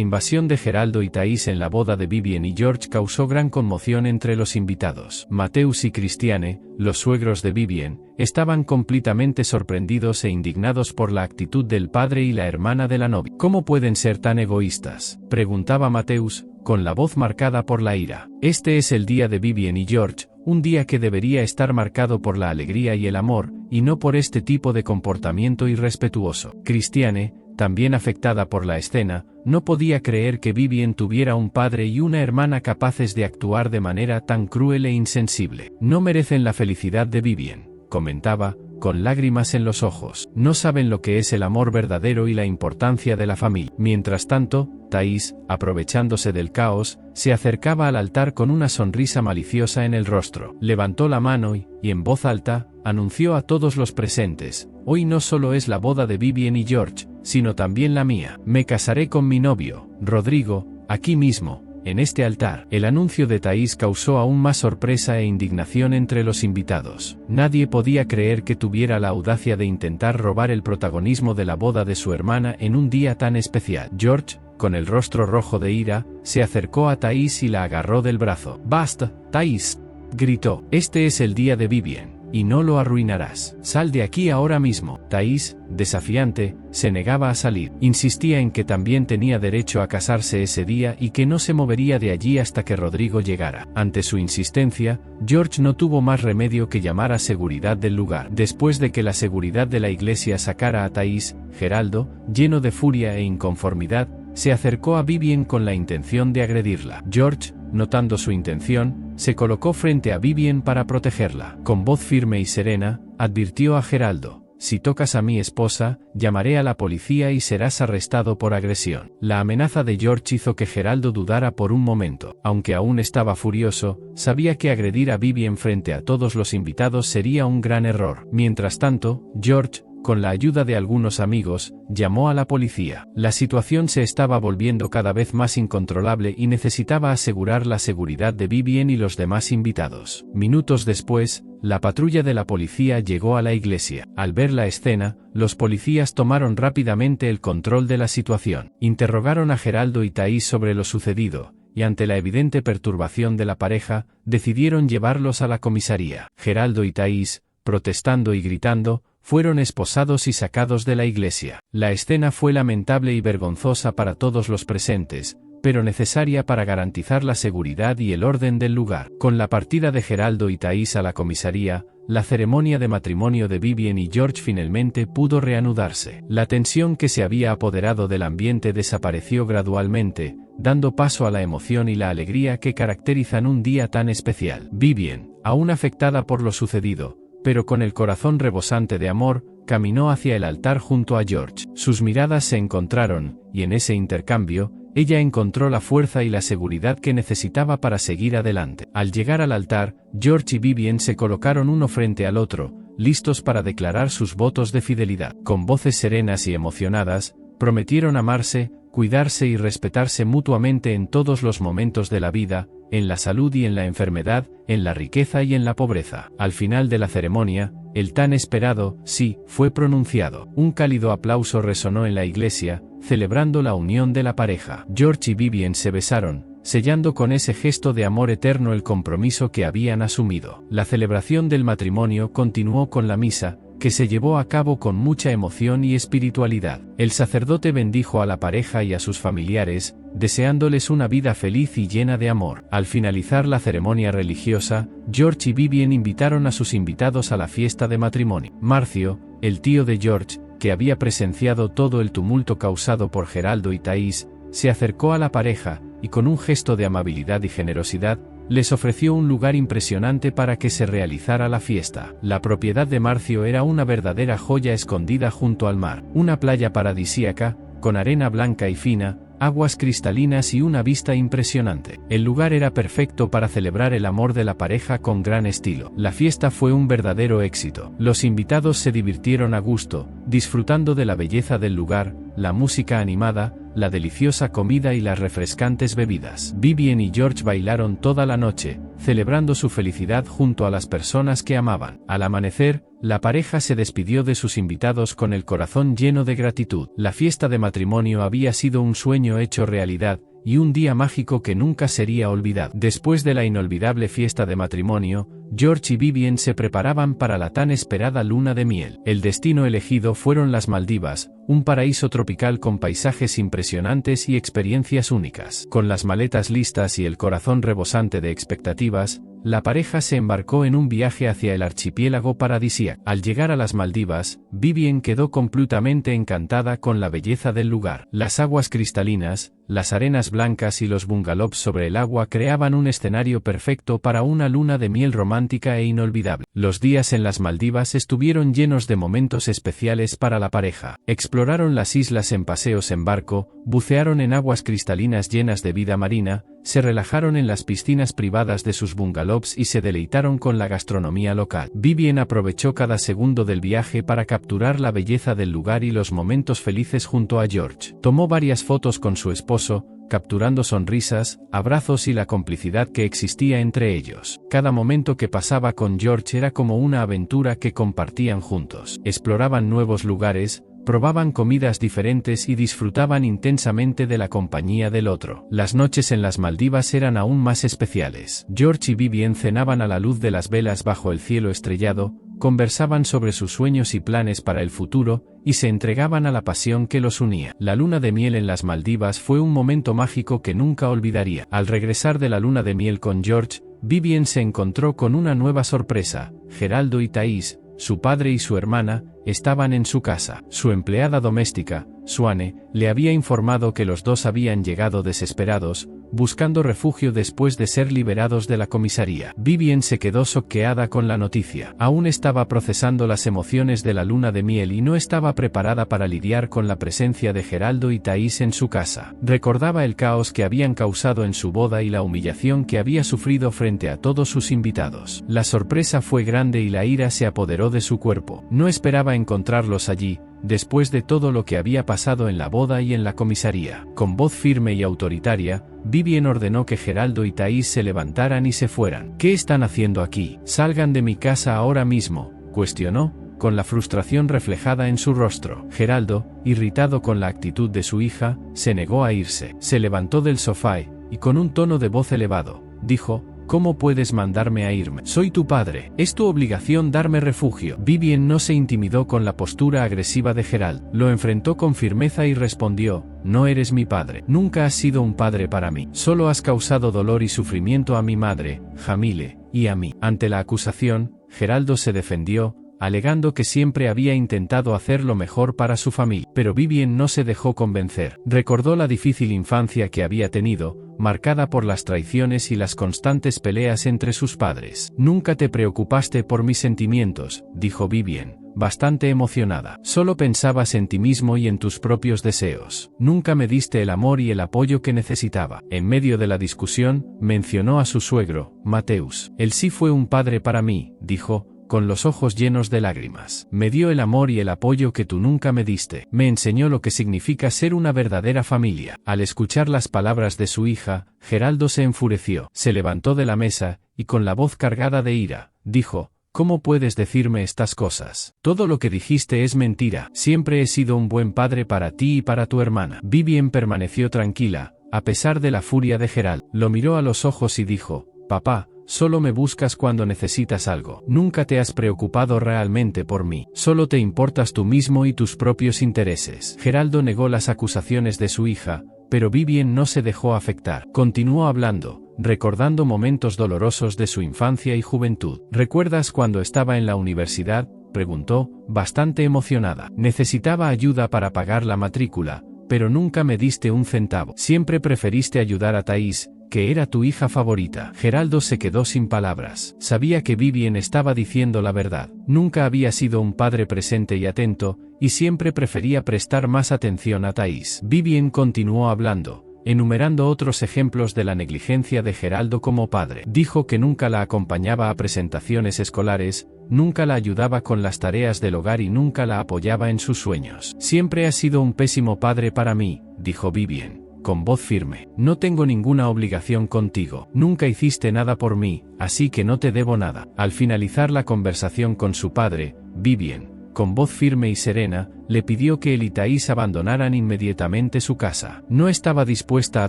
invasión de Geraldo y Thais en la boda de Vivien y George causó gran conmoción entre los invitados. Mateus y Christiane, los suegros de Vivien, estaban completamente sorprendidos e indignados por la actitud del padre y la hermana de la novia. «¿Cómo pueden ser tan egoístas?», preguntaba Mateus, con la voz marcada por la ira. «Este es el día de Vivien y George, un día que debería estar marcado por la alegría y el amor, y no por este tipo de comportamiento irrespetuoso». Christiane, también afectada por la escena, no podía creer que Vivien tuviera un padre y una hermana capaces de actuar de manera tan cruel e insensible. «No merecen la felicidad de Vivien», comentaba, con lágrimas en los ojos. «No saben lo que es el amor verdadero y la importancia de la familia». Mientras tanto, Thais, aprovechándose del caos, se acercaba al altar con una sonrisa maliciosa en el rostro. Levantó la mano y, en voz alta, anunció a todos los presentes: «Hoy no solo es la boda de Vivien y George, sino también la mía. Me casaré con mi novio, Rodrigo, aquí mismo, en este altar». El anuncio de Thais causó aún más sorpresa e indignación entre los invitados. Nadie podía creer que tuviera la audacia de intentar robar el protagonismo de la boda de su hermana en un día tan especial. George, con el rostro rojo de ira, se acercó a Thais y la agarró del brazo. «Basta, Thais», gritó. «Este es el día de Vivien, y no lo arruinarás. Sal de aquí ahora mismo». Thais, desafiante, se negaba a salir. Insistía en que también tenía derecho a casarse ese día y que no se movería de allí hasta que Rodrigo llegara. Ante su insistencia, George no tuvo más remedio que llamar a seguridad del lugar. Después de que la seguridad de la iglesia sacara a Thais, Geraldo, lleno de furia e inconformidad, se acercó a Vivien con la intención de agredirla. George, notando su intención, se colocó frente a Vivien para protegerla. Con voz firme y serena, advirtió a Geraldo: «Si tocas a mi esposa, llamaré a la policía y serás arrestado por agresión». La amenaza de George hizo que Geraldo dudara por un momento. Aunque aún estaba furioso, sabía que agredir a Vivien frente a todos los invitados sería un gran error. Mientras tanto, George, con la ayuda de algunos amigos, llamó a la policía. La situación se estaba volviendo cada vez más incontrolable y necesitaba asegurar la seguridad de Vivien y los demás invitados. Minutos después, la patrulla de la policía llegó a la iglesia. Al ver la escena, los policías tomaron rápidamente el control de la situación. Interrogaron a Geraldo y Thais sobre lo sucedido, y ante la evidente perturbación de la pareja, decidieron llevarlos a la comisaría. Geraldo y Thais, protestando y gritando, fueron esposados y sacados de la iglesia. La escena fue lamentable y vergonzosa para todos los presentes, pero necesaria para garantizar la seguridad y el orden del lugar. Con la partida de Geraldo y Thais a la comisaría, la ceremonia de matrimonio de Vivien y George finalmente pudo reanudarse. La tensión que se había apoderado del ambiente desapareció gradualmente, dando paso a la emoción y la alegría que caracterizan un día tan especial. Vivien, aún afectada por lo sucedido, pero con el corazón rebosante de amor, caminó hacia el altar junto a George. Sus miradas se encontraron, y en ese intercambio, ella encontró la fuerza y la seguridad que necesitaba para seguir adelante. Al llegar al altar, George y Vivien se colocaron uno frente al otro, listos para declarar sus votos de fidelidad. Con voces serenas y emocionadas, prometieron amarse, cuidarse y respetarse mutuamente en todos los momentos de la vida, en la salud y en la enfermedad, en la riqueza y en la pobreza. Al final de la ceremonia, el tan esperado sí fue pronunciado. Un cálido aplauso resonó en la iglesia, celebrando la unión de la pareja. George y Vivien se besaron, sellando con ese gesto de amor eterno el compromiso que habían asumido. La celebración del matrimonio continuó con la misa, que se llevó a cabo con mucha emoción y espiritualidad. El sacerdote bendijo a la pareja y a sus familiares, deseándoles una vida feliz y llena de amor. Al finalizar la ceremonia religiosa, George y Vivien invitaron a sus invitados a la fiesta de matrimonio. Marcio, el tío de George, que había presenciado todo el tumulto causado por Geraldo y Thais, se acercó a la pareja, y con un gesto de amabilidad y generosidad, les ofreció un lugar impresionante para que se realizara la fiesta. La propiedad de Marcio era una verdadera joya escondida junto al mar, una playa paradisíaca, con arena blanca y fina, aguas cristalinas y una vista impresionante. El lugar era perfecto para celebrar el amor de la pareja con gran estilo. La fiesta fue un verdadero éxito. Los invitados se divirtieron a gusto, disfrutando de la belleza del lugar, la música animada, la deliciosa comida y las refrescantes bebidas. Vivien y George bailaron toda la noche, celebrando su felicidad junto a las personas que amaban. Al amanecer, la pareja se despidió de sus invitados con el corazón lleno de gratitud. La fiesta de matrimonio había sido un sueño hecho realidad, y un día mágico que nunca sería olvidado. Después de la inolvidable fiesta de matrimonio, George y Vivien se preparaban para la tan esperada luna de miel. El destino elegido fueron las Maldivas, un paraíso tropical con paisajes impresionantes y experiencias únicas. Con las maletas listas y el corazón rebosante de expectativas, la pareja se embarcó en un viaje hacia el archipiélago paradisíaco. Al llegar a las Maldivas, Vivien quedó completamente encantada con la belleza del lugar. Las aguas cristalinas, las arenas blancas y los bungalows sobre el agua creaban un escenario perfecto para una luna de miel romántica e inolvidable. Los días en las Maldivas estuvieron llenos de momentos especiales para la pareja. Exploraron las islas en paseos en barco, bucearon en aguas cristalinas llenas de vida marina, se relajaron en las piscinas privadas de sus bungalows y se deleitaron con la gastronomía local. Vivien aprovechó cada segundo del viaje para capturar la belleza del lugar y los momentos felices junto a George. Tomó varias fotos con su esposo, capturando sonrisas, abrazos y la complicidad que existía entre ellos. Cada momento que pasaba con George era como una aventura que compartían juntos. Exploraban nuevos lugares, probaban comidas diferentes y disfrutaban intensamente de la compañía del otro. Las noches en las Maldivas eran aún más especiales. George y Vivien cenaban a la luz de las velas bajo el cielo estrellado, conversaban sobre sus sueños y planes para el futuro, y se entregaban a la pasión que los unía. La luna de miel en las Maldivas fue un momento mágico que nunca olvidaría. Al regresar de la luna de miel con George, Vivien se encontró con una nueva sorpresa. Geraldo y Thais, su padre y su hermana, estaban en su casa. Su empleada doméstica, Swane, le había informado que los dos habían llegado desesperados, buscando refugio después de ser liberados de la comisaría. Vivien se quedó choqueada con la noticia. Aún estaba procesando las emociones de la luna de miel y no estaba preparada para lidiar con la presencia de Geraldo y Thais en su casa. Recordaba el caos que habían causado en su boda y la humillación que había sufrido frente a todos sus invitados. La sorpresa fue grande y la ira se apoderó de su cuerpo. No esperaba encontrarlos allí, después de todo lo que había pasado en la boda y en la comisaría. Con voz firme y autoritaria, Vivien ordenó que Geraldo y Thais se levantaran y se fueran. ¿Qué están haciendo aquí? Salgan de mi casa ahora mismo, cuestionó, con la frustración reflejada en su rostro. Geraldo, irritado con la actitud de su hija, se negó a irse. Se levantó del sofá y, con un tono de voz elevado, dijo: ¿Cómo puedes mandarme a irme? Soy tu padre. Es tu obligación darme refugio. Vivien no se intimidó con la postura agresiva de Geraldo. Lo enfrentó con firmeza y respondió: no eres mi padre. Nunca has sido un padre para mí. Solo has causado dolor y sufrimiento a mi madre, Jamile, y a mí. Ante la acusación, Geraldo se defendió, alegando que siempre había intentado hacer lo mejor para su familia. Pero Vivien no se dejó convencer. Recordó la difícil infancia que había tenido, marcada por las traiciones y las constantes peleas entre sus padres. Nunca te preocupaste por mis sentimientos, dijo Vivien, bastante emocionada. Solo pensabas en ti mismo y en tus propios deseos. Nunca me diste el amor y el apoyo que necesitaba. En medio de la discusión, mencionó a su suegro, Mateus. Él sí fue un padre para mí, dijo, con los ojos llenos de lágrimas. Me dio el amor y el apoyo que tú nunca me diste. Me enseñó lo que significa ser una verdadera familia. Al escuchar las palabras de su hija, Geraldo se enfureció. Se levantó de la mesa, y con la voz cargada de ira, dijo: ¿Cómo puedes decirme estas cosas? Todo lo que dijiste es mentira. Siempre he sido un buen padre para ti y para tu hermana. Vivien permaneció tranquila, a pesar de la furia de Geraldo. Lo miró a los ojos y dijo: papá, solo me buscas cuando necesitas algo. Nunca te has preocupado realmente por mí. Solo te importas tú mismo y tus propios intereses. Geraldo negó las acusaciones de su hija, pero Vivien no se dejó afectar. Continuó hablando, recordando momentos dolorosos de su infancia y juventud. ¿Recuerdas cuando estaba en la universidad?, preguntó, bastante emocionada. Necesitaba ayuda para pagar la matrícula, pero nunca me diste un centavo. Siempre preferiste ayudar a Thaís, que era tu hija favorita. Geraldo se quedó sin palabras. Sabía que Vivien estaba diciendo la verdad. Nunca había sido un padre presente y atento, y siempre prefería prestar más atención a Thaís. Vivien continuó hablando, enumerando otros ejemplos de la negligencia de Geraldo como padre. Dijo que nunca la acompañaba a presentaciones escolares, nunca la ayudaba con las tareas del hogar y nunca la apoyaba en sus sueños. Siempre has sido un pésimo padre para mí, dijo Vivien, con voz firme. No tengo ninguna obligación contigo. Nunca hiciste nada por mí, así que no te debo nada. Al finalizar la conversación con su padre, Vivien, con voz firme y serena, le pidió que él y Thaís abandonaran inmediatamente su casa. No estaba dispuesta a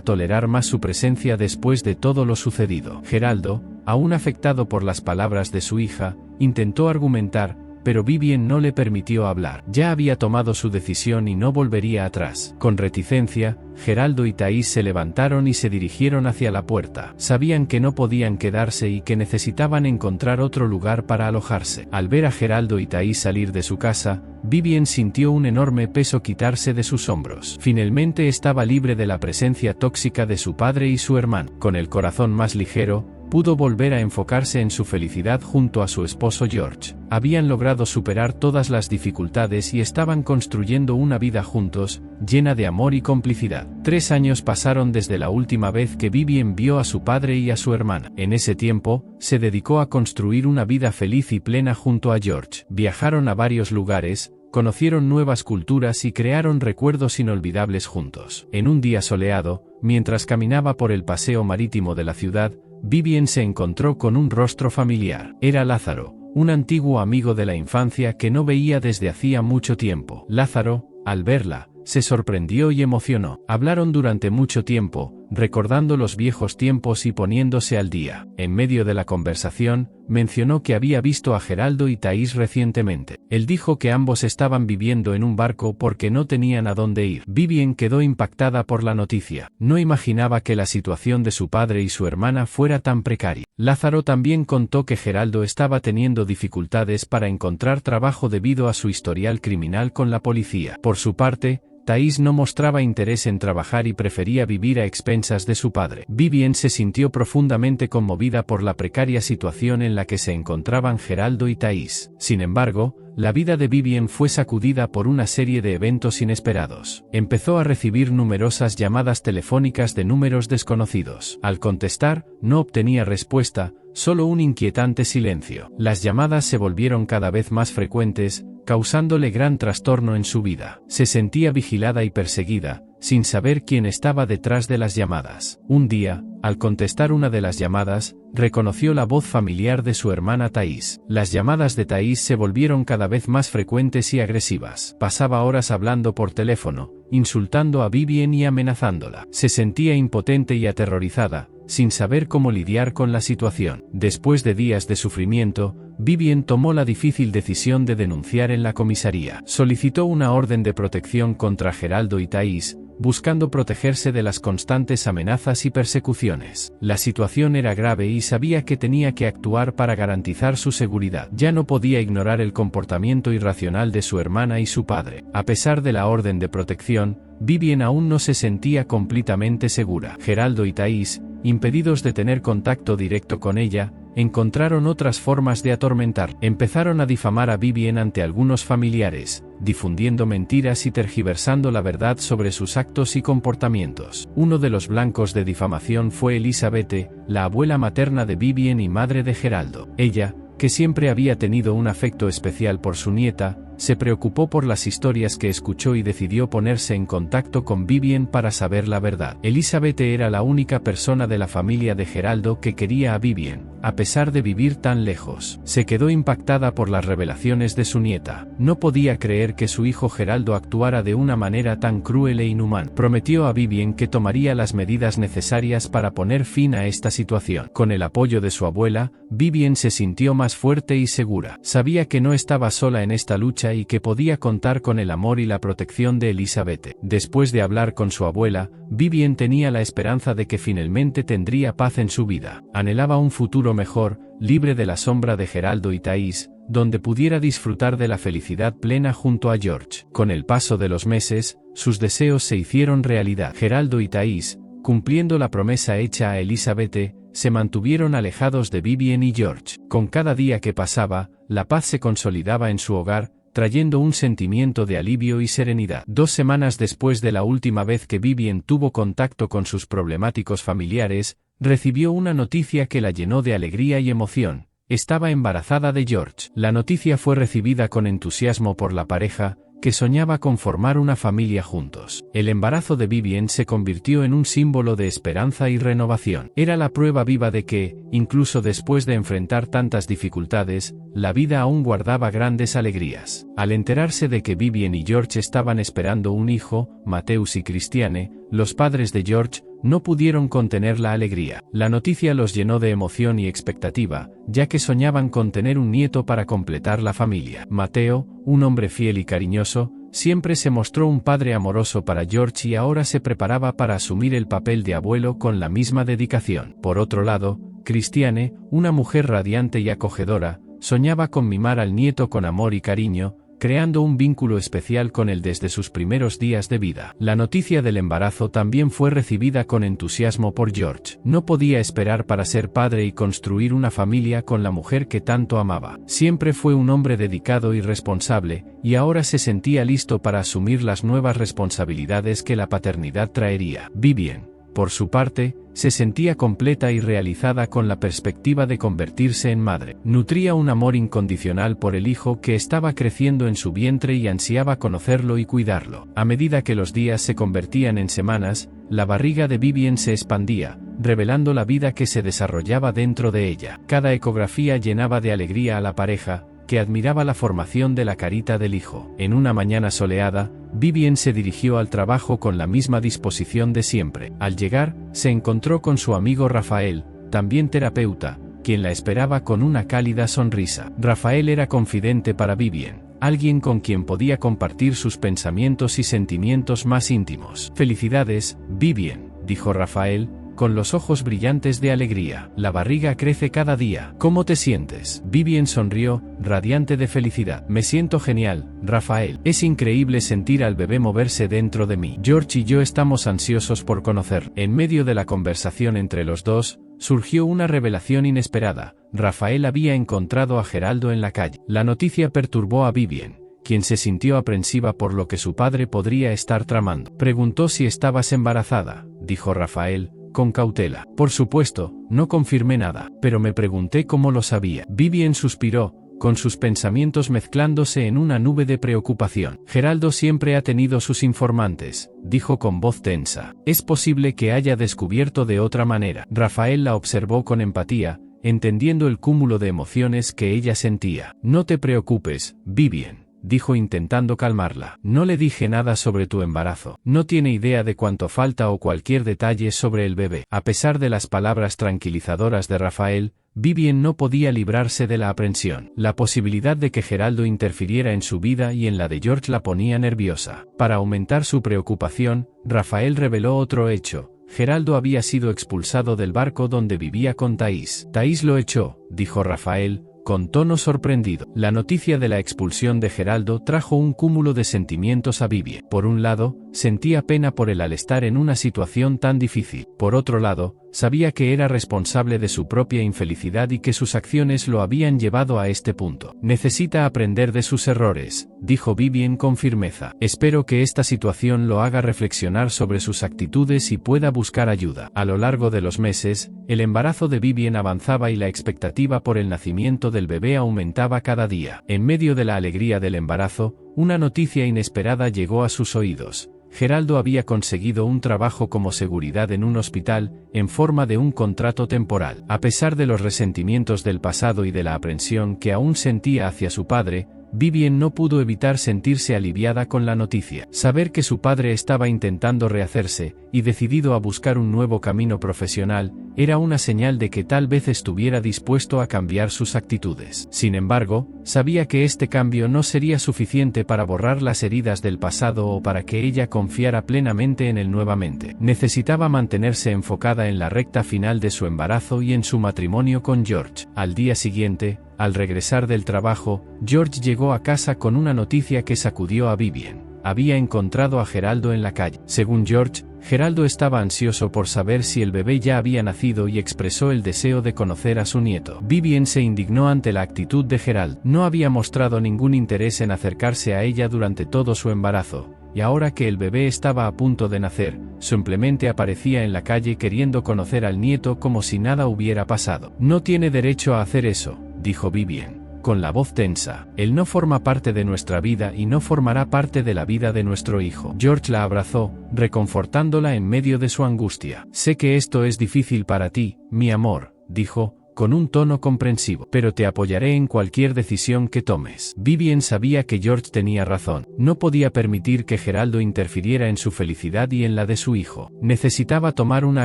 tolerar más su presencia después de todo lo sucedido. Geraldo, aún afectado por las palabras de su hija, intentó argumentar, pero Vivien no le permitió hablar. Ya había tomado su decisión y no volvería atrás. Con reticencia, Geraldo y Thaís se levantaron y se dirigieron hacia la puerta. Sabían que no podían quedarse y que necesitaban encontrar otro lugar para alojarse. Al ver a Geraldo y Thaís salir de su casa, Vivien sintió un enorme peso quitarse de sus hombros. Finalmente estaba libre de la presencia tóxica de su padre y su hermano. Con el corazón más ligero, pudo volver a enfocarse en su felicidad junto a su esposo George. Habían logrado superar todas las dificultades y estaban construyendo una vida juntos, llena de amor y complicidad. 3 años pasaron desde la última vez que Vivien vio a su padre y a su hermana. En ese tiempo, se dedicó a construir una vida feliz y plena junto a George. Viajaron a varios lugares, conocieron nuevas culturas y crearon recuerdos inolvidables juntos. En un día soleado, mientras caminaba por el paseo marítimo de la ciudad, Vivien se encontró con un rostro familiar. Era Lázaro, un antiguo amigo de la infancia que no veía desde hacía mucho tiempo. Lázaro, al verla, se sorprendió y emocionó. Hablaron durante mucho tiempo, recordando los viejos tiempos y poniéndose al día. En medio de la conversación, mencionó que había visto a Geraldo y Thaís recientemente. Él dijo que ambos estaban viviendo en un barco porque no tenían a dónde ir. Vivien quedó impactada por la noticia. No imaginaba que la situación de su padre y su hermana fuera tan precaria. Lázaro también contó que Geraldo estaba teniendo dificultades para encontrar trabajo debido a su historial criminal con la policía. Por su parte, Thaís no mostraba interés en trabajar y prefería vivir a expensas de su padre. Vivien se sintió profundamente conmovida por la precaria situación en la que se encontraban Geraldo y Thaís. Sin embargo, la vida de Vivien fue sacudida por una serie de eventos inesperados. Empezó a recibir numerosas llamadas telefónicas de números desconocidos. Al contestar, no obtenía respuesta, solo un inquietante silencio. Las llamadas se volvieron cada vez más frecuentes, causándole gran trastorno en su vida. Se sentía vigilada y perseguida, sin saber quién estaba detrás de las llamadas. Un día, al contestar una de las llamadas, reconoció la voz familiar de su hermana Thaís. Las llamadas de Thaís se volvieron cada vez más frecuentes y agresivas. Pasaba horas hablando por teléfono, insultando a Vivien y amenazándola. Se sentía impotente y aterrorizada, sin saber cómo lidiar con la situación. Después de días de sufrimiento, Vivien tomó la difícil decisión de denunciar en la comisaría. Solicitó una orden de protección contra Geraldo y Thaís, buscando protegerse de las constantes amenazas y persecuciones. La situación era grave y sabía que tenía que actuar para garantizar su seguridad. Ya no podía ignorar el comportamiento irracional de su hermana y su padre. A pesar de la orden de protección, Vivien aún no se sentía completamente segura. Geraldo y Thaís, impedidos de tener contacto directo con ella, encontraron otras formas de atormentar. Empezaron a difamar a Vivien ante algunos familiares, difundiendo mentiras y tergiversando la verdad sobre sus actos y comportamientos. Uno de los blancos de difamación fue Elizabeth, la abuela materna de Vivien y madre de Geraldo. Ella, que siempre había tenido un afecto especial por su nieta, se preocupó por las historias que escuchó y decidió ponerse en contacto con Vivien para saber la verdad. Elizabeth era la única persona de la familia de Geraldo que quería a Vivien, a pesar de vivir tan lejos. Se quedó impactada por las revelaciones de su nieta. No podía creer que su hijo Geraldo actuara de una manera tan cruel e inhumana. Prometió a Vivien que tomaría las medidas necesarias para poner fin a esta situación. Con el apoyo de su abuela, Vivien se sintió más fuerte y segura. Sabía que no estaba sola en esta lucha y que podía contar con el amor y la protección de Elizabeth. Después de hablar con su abuela, Vivien tenía la esperanza de que finalmente tendría paz en su vida. Anhelaba un futuro mejor, libre de la sombra de Geraldo y Thaís, donde pudiera disfrutar de la felicidad plena junto a George. Con el paso de los meses, sus deseos se hicieron realidad. Geraldo y Thais, cumpliendo la promesa hecha a Elizabeth, se mantuvieron alejados de Vivien y George. Con cada día que pasaba, la paz se consolidaba en su hogar, trayendo un sentimiento de alivio y serenidad. 2 semanas después de la última vez que Vivien tuvo contacto con sus problemáticos familiares, recibió una noticia que la llenó de alegría y emoción. Estaba embarazada de George. La noticia fue recibida con entusiasmo por la pareja, que soñaba con formar una familia juntos. El embarazo de Vivien se convirtió en un símbolo de esperanza y renovación. Era la prueba viva de que, incluso después de enfrentar tantas dificultades, la vida aún guardaba grandes alegrías. Al enterarse de que Vivien y George estaban esperando un hijo, Mateus y Christiane, los padres de George no pudieron contener la alegría. La noticia los llenó de emoción y expectativa, ya que soñaban con tener un nieto para completar la familia. Mateo, un hombre fiel y cariñoso, siempre se mostró un padre amoroso para George y ahora se preparaba para asumir el papel de abuelo con la misma dedicación. Por otro lado, Christiane, una mujer radiante y acogedora, soñaba con mimar al nieto con amor y cariño, creando un vínculo especial con él desde sus primeros días de vida. La noticia del embarazo también fue recibida con entusiasmo por George. No podía esperar para ser padre y construir una familia con la mujer que tanto amaba. Siempre fue un hombre dedicado y responsable, y ahora se sentía listo para asumir las nuevas responsabilidades que la paternidad traería. Vivien, por su parte, se sentía completa y realizada con la perspectiva de convertirse en madre. Nutría un amor incondicional por el hijo que estaba creciendo en su vientre y ansiaba conocerlo y cuidarlo. A medida que los días se convertían en semanas, la barriga de Vivien se expandía, revelando la vida que se desarrollaba dentro de ella. Cada ecografía llenaba de alegría a la pareja, que admiraba la formación de la carita del hijo. En una mañana soleada, Vivien se dirigió al trabajo con la misma disposición de siempre. Al llegar, se encontró con su amigo Rafael, también terapeuta, quien la esperaba con una cálida sonrisa. Rafael era confidente para Vivien, alguien con quien podía compartir sus pensamientos y sentimientos más íntimos. «Felicidades, Vivien», dijo Rafael, con los ojos brillantes de alegría. «La barriga crece cada día. ¿Cómo te sientes?» Vivien sonrió, radiante de felicidad. «Me siento genial, Rafael. Es increíble sentir al bebé moverse dentro de mí. George y yo estamos ansiosos por conocer». En medio de la conversación entre los dos, surgió una revelación inesperada. Rafael había encontrado a Geraldo en la calle. La noticia perturbó a Vivien, quien se sintió aprensiva por lo que su padre podría estar tramando. «Preguntó si estabas embarazada», dijo Rafael, con cautela. «Por supuesto, no confirmé nada, pero me pregunté cómo lo sabía». Vivien suspiró, con sus pensamientos mezclándose en una nube de preocupación. «Geraldo siempre ha tenido sus informantes», dijo con voz tensa. «Es posible que haya descubierto de otra manera». Rafael la observó con empatía, entendiendo el cúmulo de emociones que ella sentía. «No te preocupes, Vivien», dijo intentando calmarla. «No le dije nada sobre tu embarazo. No tiene idea de cuánto falta o cualquier detalle sobre el bebé». A pesar de las palabras tranquilizadoras de Rafael, Vivien no podía librarse de la aprensión. La posibilidad de que Geraldo interfiriera en su vida y en la de George la ponía nerviosa. Para aumentar su preocupación, Rafael reveló otro hecho. Geraldo había sido expulsado del barco donde vivía con Thais. «Thais lo echó», dijo Rafael, con tono sorprendido. La noticia de la expulsión de Geraldo trajo un cúmulo de sentimientos a Vivien. Por un lado, sentía pena por él al estar en una situación tan difícil. Por otro lado, sabía que era responsable de su propia infelicidad y que sus acciones lo habían llevado a este punto. «Necesita aprender de sus errores», dijo Vivien con firmeza. «Espero que esta situación lo haga reflexionar sobre sus actitudes y pueda buscar ayuda». A lo largo de los meses, el embarazo de Vivien avanzaba y la expectativa por el nacimiento del bebé aumentaba cada día. En medio de la alegría del embarazo, una noticia inesperada llegó a sus oídos. Geraldo había conseguido un trabajo como seguridad en un hospital, en forma de un contrato temporal. A pesar de los resentimientos del pasado y de la aprensión que aún sentía hacia su padre, Vivien no pudo evitar sentirse aliviada con la noticia. Saber que su padre estaba intentando rehacerse, y decidido a buscar un nuevo camino profesional, era una señal de que tal vez estuviera dispuesto a cambiar sus actitudes. Sin embargo, sabía que este cambio no sería suficiente para borrar las heridas del pasado o para que ella confiara plenamente en él nuevamente. Necesitaba mantenerse enfocada en la recta final de su embarazo y en su matrimonio con George. Al día siguiente, al regresar del trabajo, George llegó a casa con una noticia que sacudió a Vivian. Había encontrado a Geraldo en la calle. Según George, Geraldo estaba ansioso por saber si el bebé ya había nacido y expresó el deseo de conocer a su nieto. Vivian se indignó ante la actitud de Geraldo. No había mostrado ningún interés en acercarse a ella durante todo su embarazo, y ahora que el bebé estaba a punto de nacer, simplemente aparecía en la calle queriendo conocer al nieto como si nada hubiera pasado. No tiene derecho a hacer eso, dijo Vivian, con la voz tensa. Él no forma parte de nuestra vida y no formará parte de la vida de nuestro hijo. George la abrazó, reconfortándola en medio de su angustia. Sé que esto es difícil para ti, mi amor, dijo, con un tono comprensivo, pero te apoyaré en cualquier decisión que tomes. Vivian sabía que George tenía razón. No podía permitir que Geraldo interfiriera en su felicidad y en la de su hijo. Necesitaba tomar una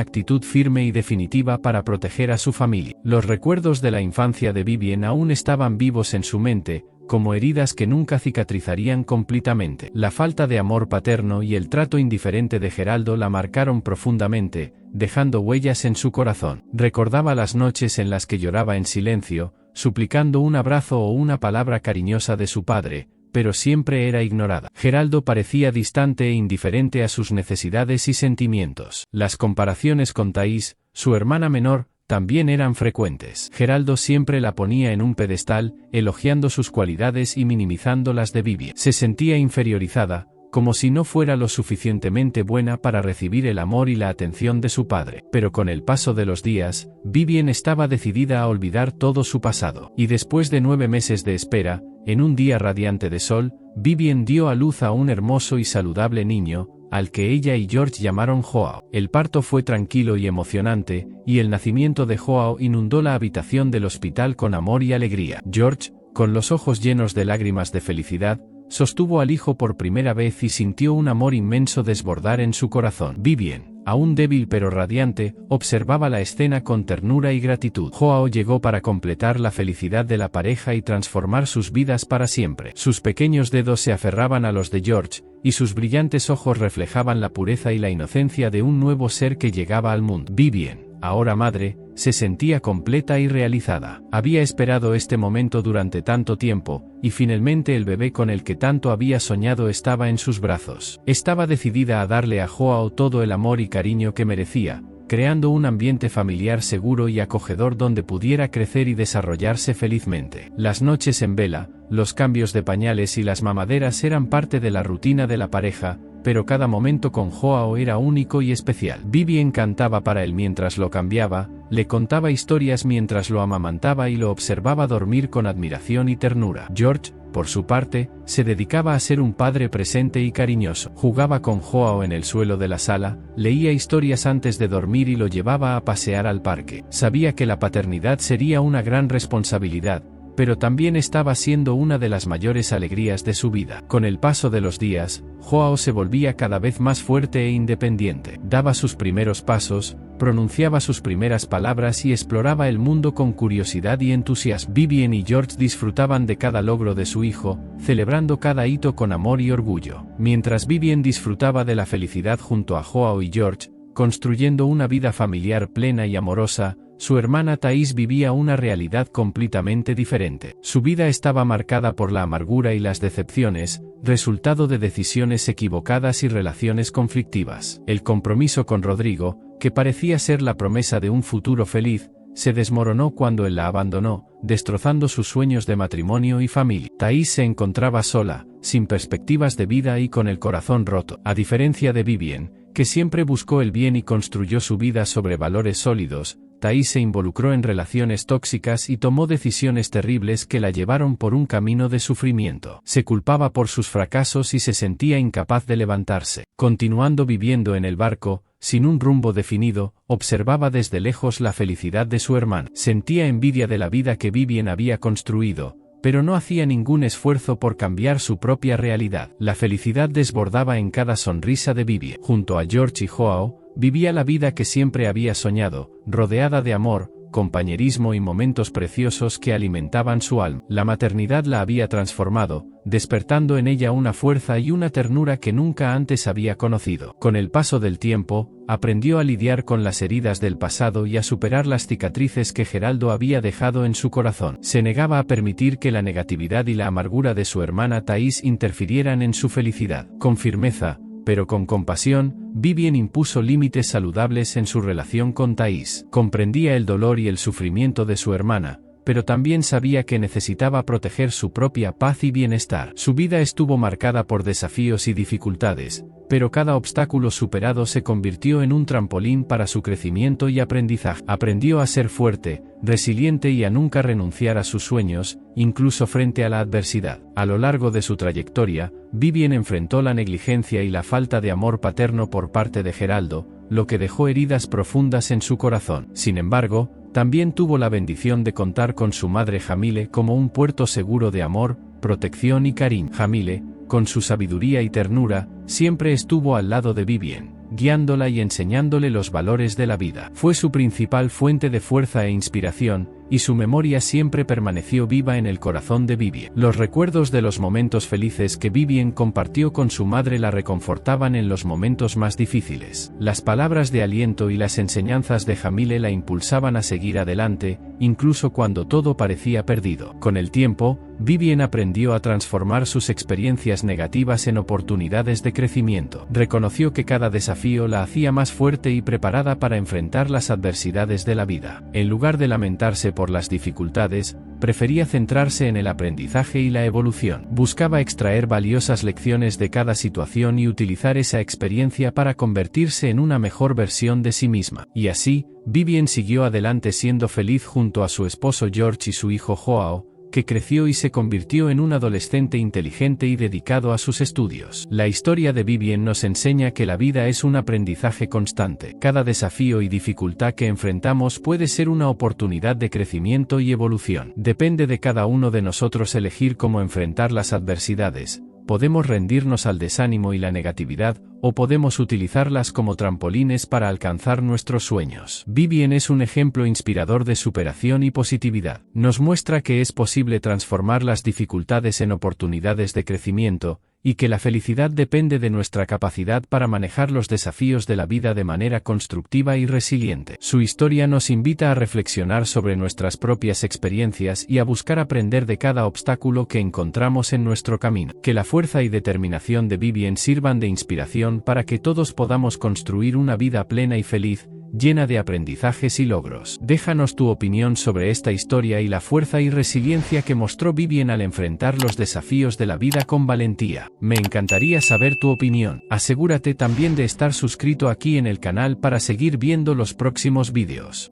actitud firme y definitiva para proteger a su familia. Los recuerdos de la infancia de Vivian aún estaban vivos en su mente, como heridas que nunca cicatrizarían completamente. La falta de amor paterno y el trato indiferente de Geraldo la marcaron profundamente, dejando huellas en su corazón. Recordaba las noches en las que lloraba en silencio, suplicando un abrazo o una palabra cariñosa de su padre, pero siempre era ignorada. Geraldo parecía distante e indiferente a sus necesidades y sentimientos. Las comparaciones con Thais, su hermana menor, también eran frecuentes. Geraldo siempre la ponía en un pedestal, elogiando sus cualidades y minimizando las de Vivian. Se sentía inferiorizada, como si no fuera lo suficientemente buena para recibir el amor y la atención de su padre. Pero con el paso de los días, Vivian estaba decidida a olvidar todo su pasado. Y después de 9 meses de espera, en un día radiante de sol, Vivian dio a luz a un hermoso y saludable niño, al que ella y George llamaron Joao. El parto fue tranquilo y emocionante, y el nacimiento de Joao inundó la habitación del hospital con amor y alegría. George, con los ojos llenos de lágrimas de felicidad, sostuvo al hijo por primera vez y sintió un amor inmenso desbordar en su corazón. Vivian, aún débil pero radiante, observaba la escena con ternura y gratitud. Joao llegó para completar la felicidad de la pareja y transformar sus vidas para siempre. Sus pequeños dedos se aferraban a los de George, y sus brillantes ojos reflejaban la pureza y la inocencia de un nuevo ser que llegaba al mundo. Vivian, ahora madre, se sentía completa y realizada. Había esperado este momento durante tanto tiempo, y finalmente el bebé con el que tanto había soñado estaba en sus brazos. Estaba decidida a darle a Joao todo el amor y cariño que merecía, creando un ambiente familiar seguro y acogedor donde pudiera crecer y desarrollarse felizmente. Las noches en vela, los cambios de pañales y las mamaderas eran parte de la rutina de la pareja, pero cada momento con Joao era único y especial. Vivian cantaba para él mientras lo cambiaba, le contaba historias mientras lo amamantaba y lo observaba dormir con admiración y ternura. George, por su parte, se dedicaba a ser un padre presente y cariñoso. Jugaba con Joao en el suelo de la sala, leía historias antes de dormir y lo llevaba a pasear al parque. Sabía que la paternidad sería una gran responsabilidad, pero también estaba siendo una de las mayores alegrías de su vida. Con el paso de los días, Joao se volvía cada vez más fuerte e independiente. Daba sus primeros pasos, pronunciaba sus primeras palabras y exploraba el mundo con curiosidad y entusiasmo. Vivian y George disfrutaban de cada logro de su hijo, celebrando cada hito con amor y orgullo. Mientras Vivian disfrutaba de la felicidad junto a Joao y George, construyendo una vida familiar plena y amorosa, su hermana Thais vivía una realidad completamente diferente. Su vida estaba marcada por la amargura y las decepciones, resultado de decisiones equivocadas y relaciones conflictivas. El compromiso con Rodrigo, que parecía ser la promesa de un futuro feliz, se desmoronó cuando él la abandonó, destrozando sus sueños de matrimonio y familia. Thais se encontraba sola, sin perspectivas de vida y con el corazón roto. A diferencia de Vivian, que siempre buscó el bien y construyó su vida sobre valores sólidos, Thais se involucró en relaciones tóxicas y tomó decisiones terribles que la llevaron por un camino de sufrimiento. Se culpaba por sus fracasos y se sentía incapaz de levantarse. Continuando viviendo en el barco, sin un rumbo definido, observaba desde lejos la felicidad de su hermano. Sentía envidia de la vida que Vivian había construido, pero no hacía ningún esfuerzo por cambiar su propia realidad. La felicidad desbordaba en cada sonrisa de Vivian. Junto a George y Joao, vivía la vida que siempre había soñado, rodeada de amor, compañerismo y momentos preciosos que alimentaban su alma. La maternidad la había transformado, despertando en ella una fuerza y una ternura que nunca antes había conocido. Con el paso del tiempo, aprendió a lidiar con las heridas del pasado y a superar las cicatrices que Geraldo había dejado en su corazón. Se negaba a permitir que la negatividad y la amargura de su hermana Thaís interfirieran en su felicidad. Con firmeza, pero con compasión, Vivien impuso límites saludables en su relación con Thaís. Comprendía el dolor y el sufrimiento de su hermana, pero también sabía que necesitaba proteger su propia paz y bienestar. Su vida estuvo marcada por desafíos y dificultades, pero cada obstáculo superado se convirtió en un trampolín para su crecimiento y aprendizaje. Aprendió a ser fuerte, resiliente y a nunca renunciar a sus sueños, incluso frente a la adversidad. A lo largo de su trayectoria, Vivien enfrentó la negligencia y la falta de amor paterno por parte de Geraldo, lo que dejó heridas profundas en su corazón. Sin embargo, también tuvo la bendición de contar con su madre Jamile como un puerto seguro de amor, protección y cariño. Jamile, con su sabiduría y ternura, siempre estuvo al lado de Vivien, guiándola y enseñándole los valores de la vida. Fue su principal fuente de fuerza e inspiración, y su memoria siempre permaneció viva en el corazón de Vivien. Los recuerdos de los momentos felices que Vivien compartió con su madre la reconfortaban en los momentos más difíciles. Las palabras de aliento y las enseñanzas de Jamile la impulsaban a seguir adelante, incluso cuando todo parecía perdido. Con el tiempo, Vivien aprendió a transformar sus experiencias negativas en oportunidades de crecimiento. Reconoció que cada desafío la hacía más fuerte y preparada para enfrentar las adversidades de la vida. En lugar de lamentarse por las dificultades, prefería centrarse en el aprendizaje y la evolución. Buscaba extraer valiosas lecciones de cada situación y utilizar esa experiencia para convertirse en una mejor versión de sí misma. Y así, Vivien siguió adelante siendo feliz junto a su esposo George y su hijo Joao, que creció y se convirtió en un adolescente inteligente y dedicado a sus estudios. La historia de Vivien nos enseña que la vida es un aprendizaje constante. Cada desafío y dificultad que enfrentamos puede ser una oportunidad de crecimiento y evolución. Depende de cada uno de nosotros elegir cómo enfrentar las adversidades. Podemos rendirnos al desánimo y la negatividad, o podemos utilizarlas como trampolines para alcanzar nuestros sueños. Vivien es un ejemplo inspirador de superación y positividad. Nos muestra que es posible transformar las dificultades en oportunidades de crecimiento, y que la felicidad depende de nuestra capacidad para manejar los desafíos de la vida de manera constructiva y resiliente. Su historia nos invita a reflexionar sobre nuestras propias experiencias y a buscar aprender de cada obstáculo que encontramos en nuestro camino. Que la fuerza y determinación de Vivien sirvan de inspiración para que todos podamos construir una vida plena y feliz, llena de aprendizajes y logros. Déjanos tu opinión sobre esta historia y la fuerza y resiliencia que mostró Vivien al enfrentar los desafíos de la vida con valentía. Me encantaría saber tu opinión. Asegúrate también de estar suscrito aquí en el canal para seguir viendo los próximos vídeos.